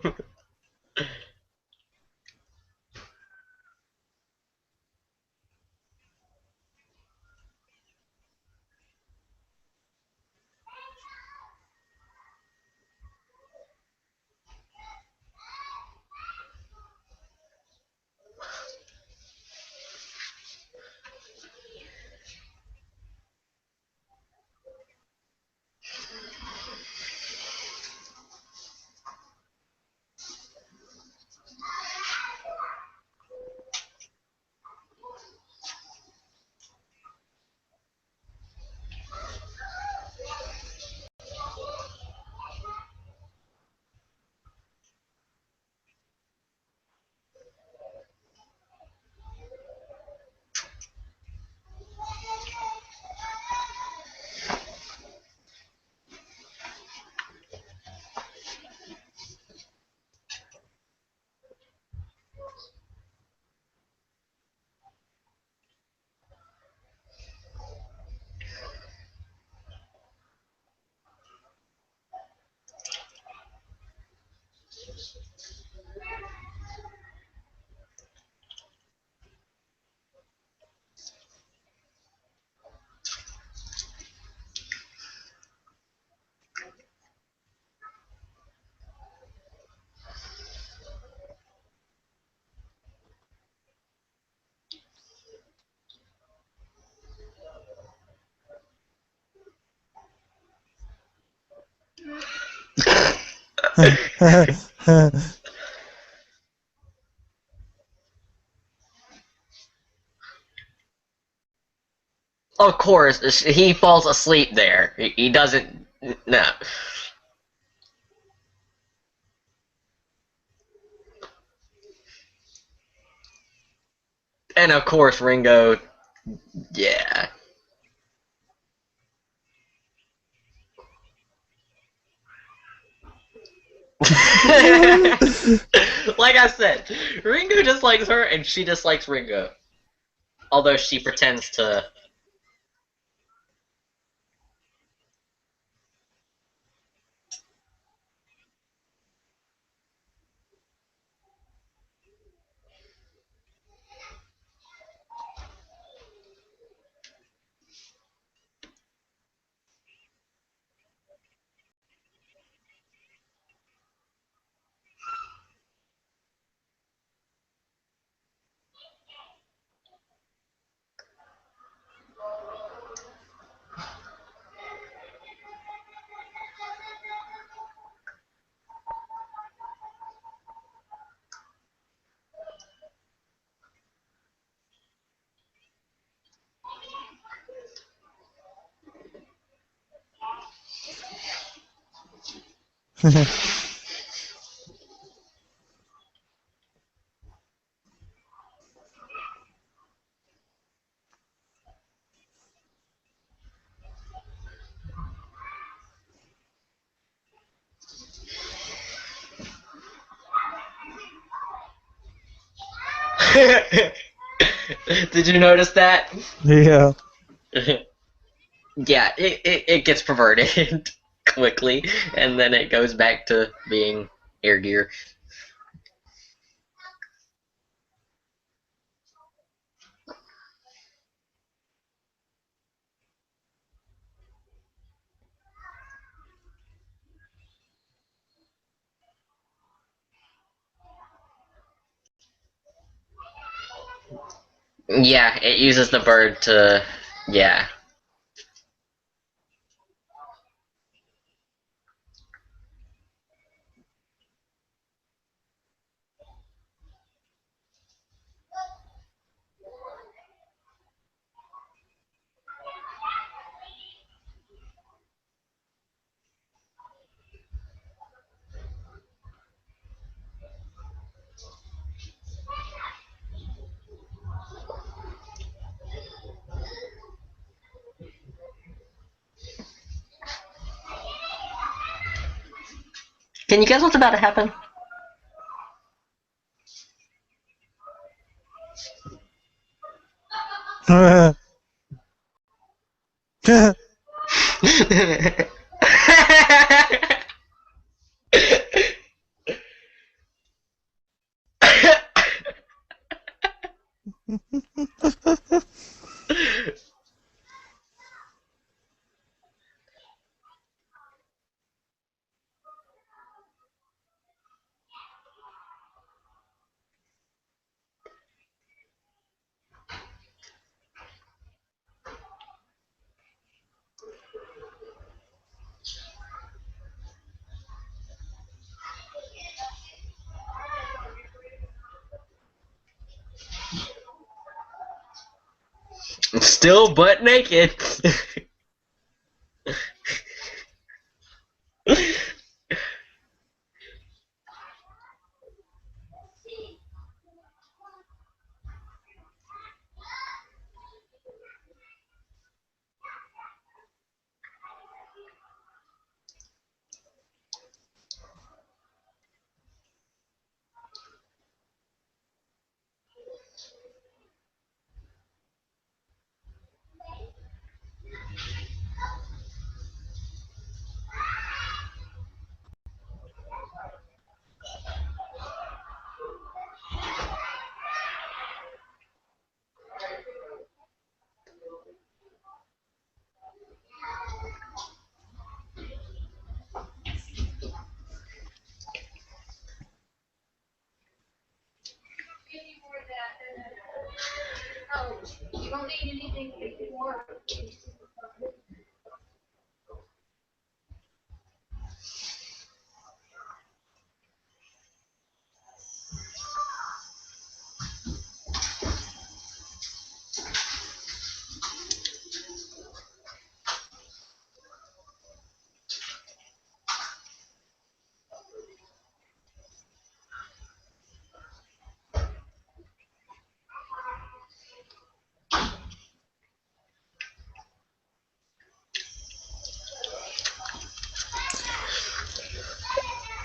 Of course, he falls asleep there. He doesn't. No. And of course, Ringo. Yeah. Like I said, Ringo dislikes her, and she dislikes Ringo. Although she pretends to. Did you notice that? Yeah. Yeah, it gets perverted quickly, and then it goes back to being air gear. Yeah, it uses the bird to. Yeah. Can you guess what's about to happen? Still butt naked.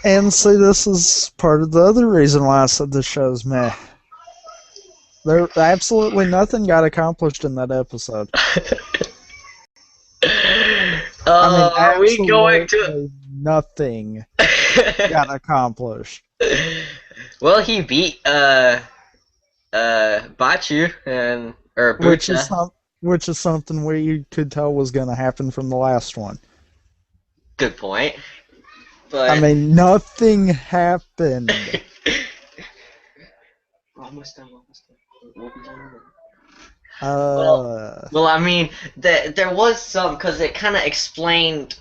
And see, this is part of the other reason why I said the show's meh. There absolutely nothing got accomplished in that episode. I mean, Are we going to? absolutely nothing got accomplished. Well, he beat Bachu and or Which is Bucha. some, which is something we could tell was going to happen from the last one. Good point. I But mean, nothing happened. almost done. Almost done. We'll be done. Well, Uh, well, I mean, there was some because it kind of explained.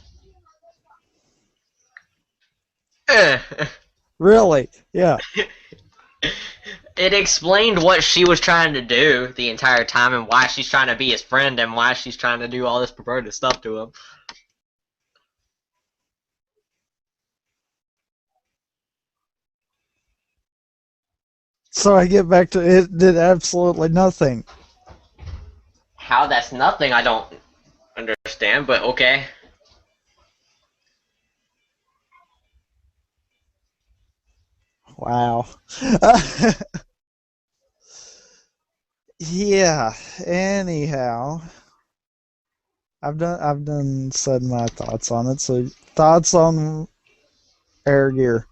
Eh, really? Yeah. it explained what she was trying to do the entire time and why she's trying to be his friend and why she's trying to do all this perverted stuff to him. So I get back to it. Did absolutely nothing. How that's nothing, I don't understand, but okay. Wow. Yeah. Anyhow, I've done said my thoughts on it. So thoughts on Air Gear?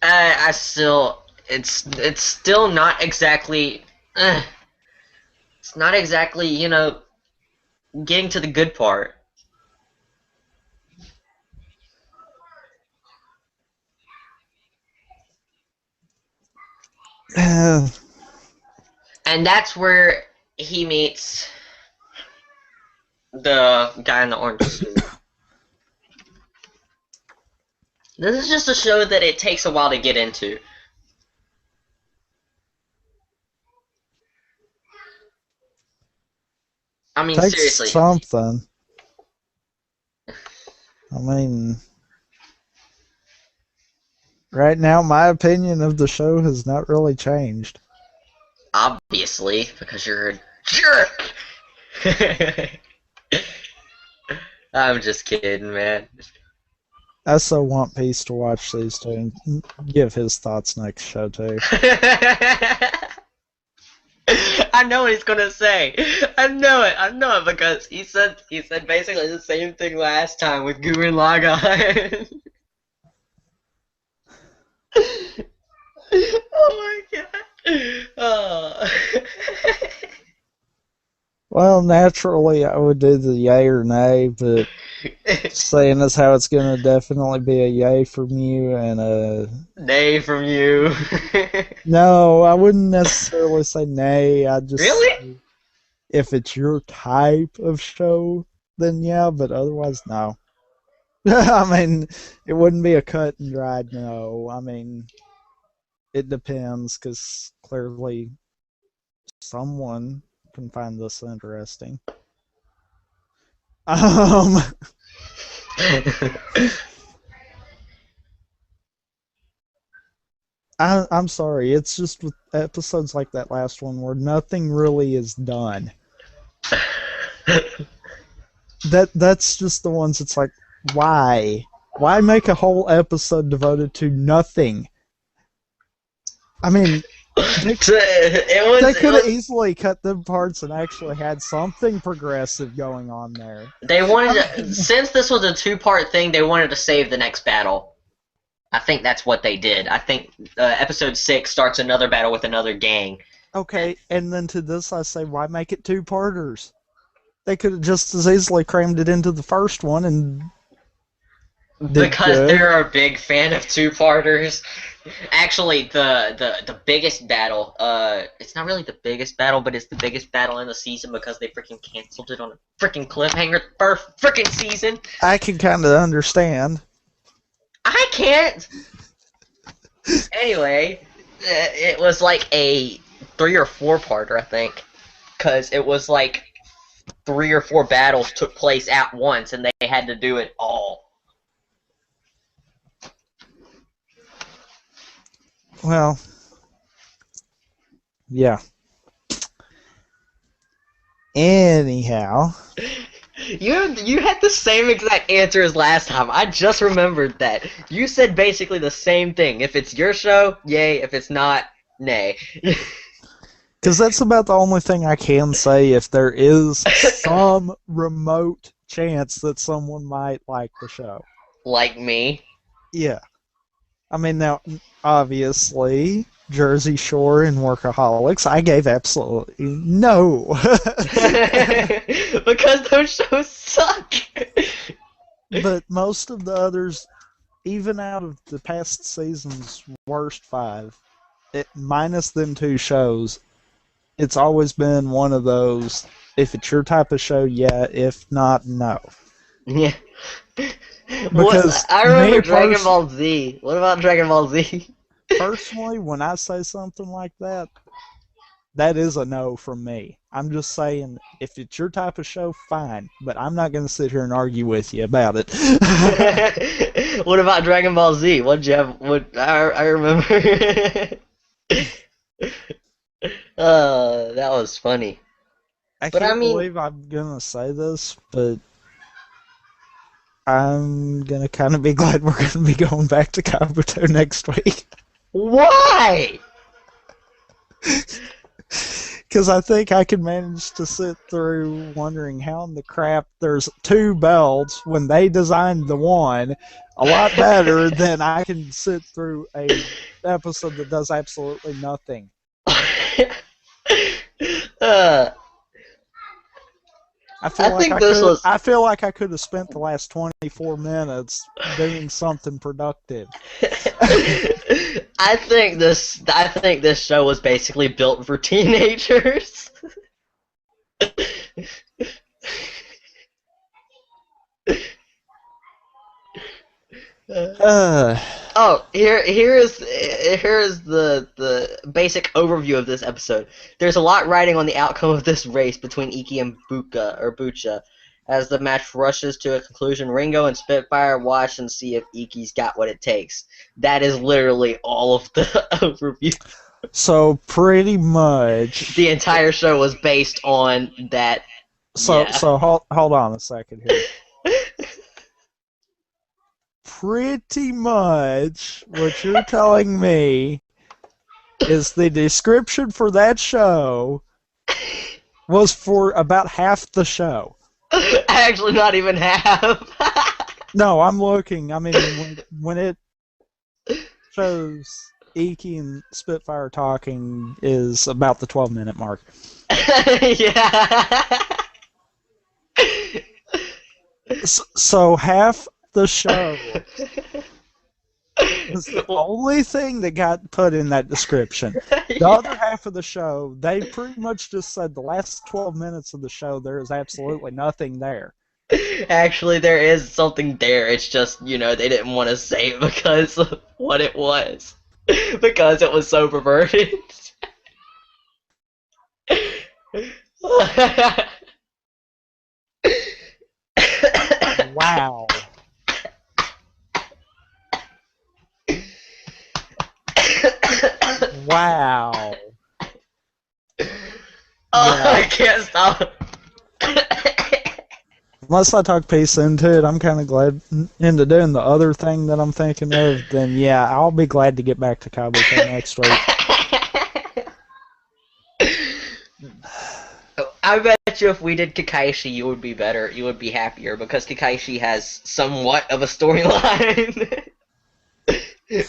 I still, it's still not exactly, it's not exactly, getting to the good part. And that's where he meets the guy in the orange suit. This is just a show that it takes a while to get into. I mean, Takes seriously. something. I mean, right now, my opinion of the show has not really changed. Obviously, because you're a jerk. I'm just kidding, man. I so want Peace to watch these two and give his thoughts next show too. I know what he's gonna say. I know it. I know it because he said basically the same thing last time with Gurren Lagann. Oh my god. Oh. Well, naturally, I would do the yay or nay, but saying as how it's going to definitely be a yay from you and a Nay from you. no, I wouldn't necessarily say nay. I'd just Really? say if it's your type of show, then yeah, but otherwise, no. I mean, it wouldn't be a cut and dried no. I mean, it depends because clearly someone can find this interesting. Um, I'm sorry. It's just with episodes like that last one where nothing really is done. That's just the ones. It's like, why? Why make a whole episode devoted to nothing? I mean, they could have easily cut them parts and actually had something progressive going on there. They wanted to, since this was a two-part thing, they wanted to save the next battle. I think that's what they did. I think episode 6 starts another battle with another gang. Okay, and then to this I say, why make it two-parters? They could have just as easily crammed it into the first one and did Because good. they're a big fan of two-parters. Actually, the biggest battle, it's not really the biggest battle, but it's the biggest battle in the season because they freaking canceled it on a freaking cliffhanger per freaking season. I can kind of understand. I can't! Anyway, it was like a 3 or 4-parter, I think. Because it was like 3 or 4 battles took place at once, and they had to do it all. Well, yeah. Anyhow, You had the same exact answer as last time. I just remembered that. You said basically the same thing. If it's your show, yay. If it's not, nay. Because that's about the only thing I can say if there is some remote chance that someone might like the show. Like me. Yeah. I mean, now, obviously, Jersey Shore and Workaholics, I gave absolutely no. Because those shows suck. But most of the others, even out of the past season's worst five, minus them two shows, it's always been one of those, if it's your type of show, yeah, if not, no. Yeah. Because I remember Dragon Ball Z. What about Dragon Ball Z? Personally, when I say something like that, that is a no from me. I'm just saying, if it's your type of show, fine. But I'm not going to sit here and argue with you about it. What about Dragon Ball Z? What'd you have? I remember. That was funny. I can't believe I'm going to say this, but I'm going to kind of be glad we're going to be going back to Kabuto next week. Why? Because I think I could manage to sit through wondering how in the crap there's two belts when they designed the one a lot better than I can sit through a episode that does absolutely nothing. I feel like I could have spent the last 24 minutes doing something productive. I think this show was basically built for teenagers. Here is the basic overview of this episode. There's a lot riding on the outcome of this race between Iki and Bucha. As the match rushes to a conclusion, Ringo and Spitfire watch and see if Iki's got what it takes. That is literally all of the overview. So pretty much the entire show was based on that. So hold on a second here. Pretty much what you're telling me is the description for that show was for about half the show. Actually, not even half. No, I'm looking. I mean, when it shows Iki and Spitfire talking is about the 12-minute mark. Yeah. So half the show is the only thing that got put in that description. The other half of the show, they pretty much just said the last 12 minutes of the show, there is absolutely nothing there. Actually, there is something there. It's just, they didn't want to say it because of what it was. Because it was so perverted. Wow. Wow. Oh, yeah. I can't stop. Unless I talk peace into it, I'm kind of glad into doing the other thing that I'm thinking of. Then yeah, I'll be glad to get back to Kabuto next week. I bet you if we did Kakaishi, you would be better. You would be happier because Kakaishi has somewhat of a storyline.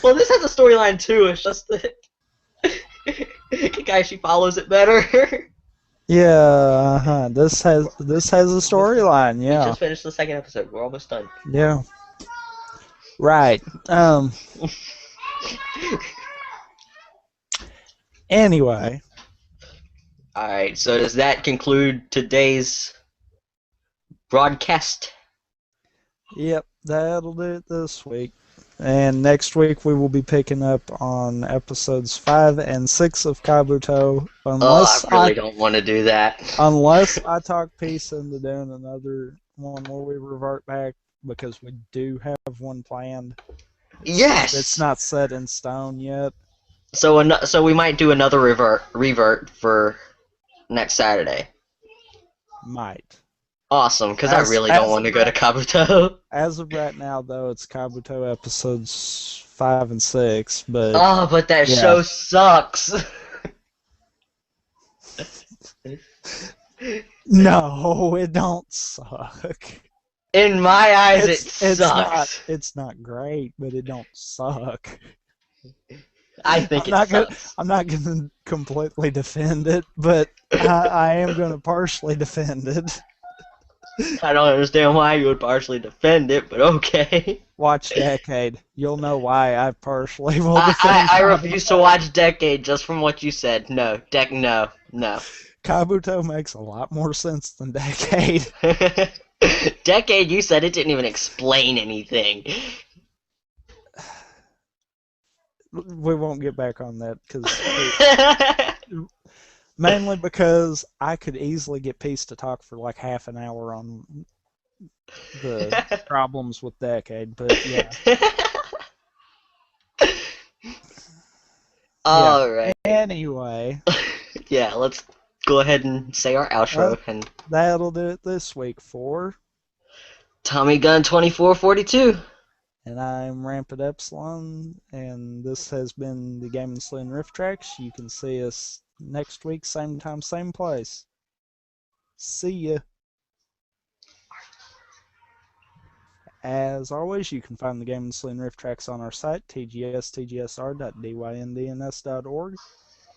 Well, this has a storyline too. It's just that Kakaishi follows it better. Yeah, this has a storyline. Yeah. We just finished the second episode. We're almost done. Yeah. Right. Anyway. Alright, so does that conclude today's broadcast? Yep, that'll do it this week. And next week we will be picking up on episodes 5 and 6 of Kabuto. Unless I really don't want to do that. Unless I talk peace into doing another one where we revert back, because we do have one planned. Yes! It's not set in stone yet. So we might do another revert for next Saturday. Might. Awesome, because I As really don't as want of to go to right Kabuto. as of right now, though, it's Kabuto episodes 5 and 6. But Oh, but that yeah, show sucks. no, it don't suck. In my eyes, it It's not sucks. it's not great, but it don't suck. I think I'm it not gonna sucks. I'm not gonna completely defend it, but I am gonna partially defend it. I don't understand why you would partially defend it, but okay. Watch Decade. You'll know why I partially will I, defend I, I Kabuto. refuse to watch Decade just from what you said. No, no, no. Kabuto makes a lot more sense than Decade. Decade, you said it didn't even explain anything. We won't get back on that mainly because I could easily get Peace to talk for like half an hour on the problems with Decade. But yeah, yeah. All right. Anyway, Yeah, let's go ahead and say our uh, outro. And that'll do it this week for. Tommy Gun 2442. And I'm Rampant Epsilon, and this has been the Game and Saloon Rift Tracks. You can see us next week, same time, same place. See ya. As always, you can find the Game and Saloon Rift Tracks on our site, tgstgsr.dynds.org.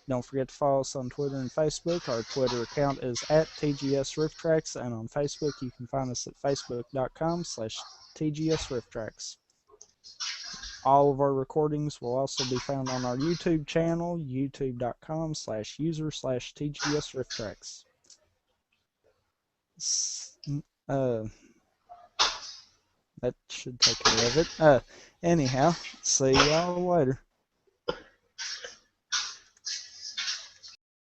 Don't forget to follow us on Twitter and Facebook. Our Twitter account is at TGSRiftTracks, and on Facebook you can find us at facebook.com/TGSRiftTracks. All of our recordings will also be found on our YouTube channel, youtube.com/user/TGSRiftTracks. Uh, that should take care of it. Anyhow, see y'all later.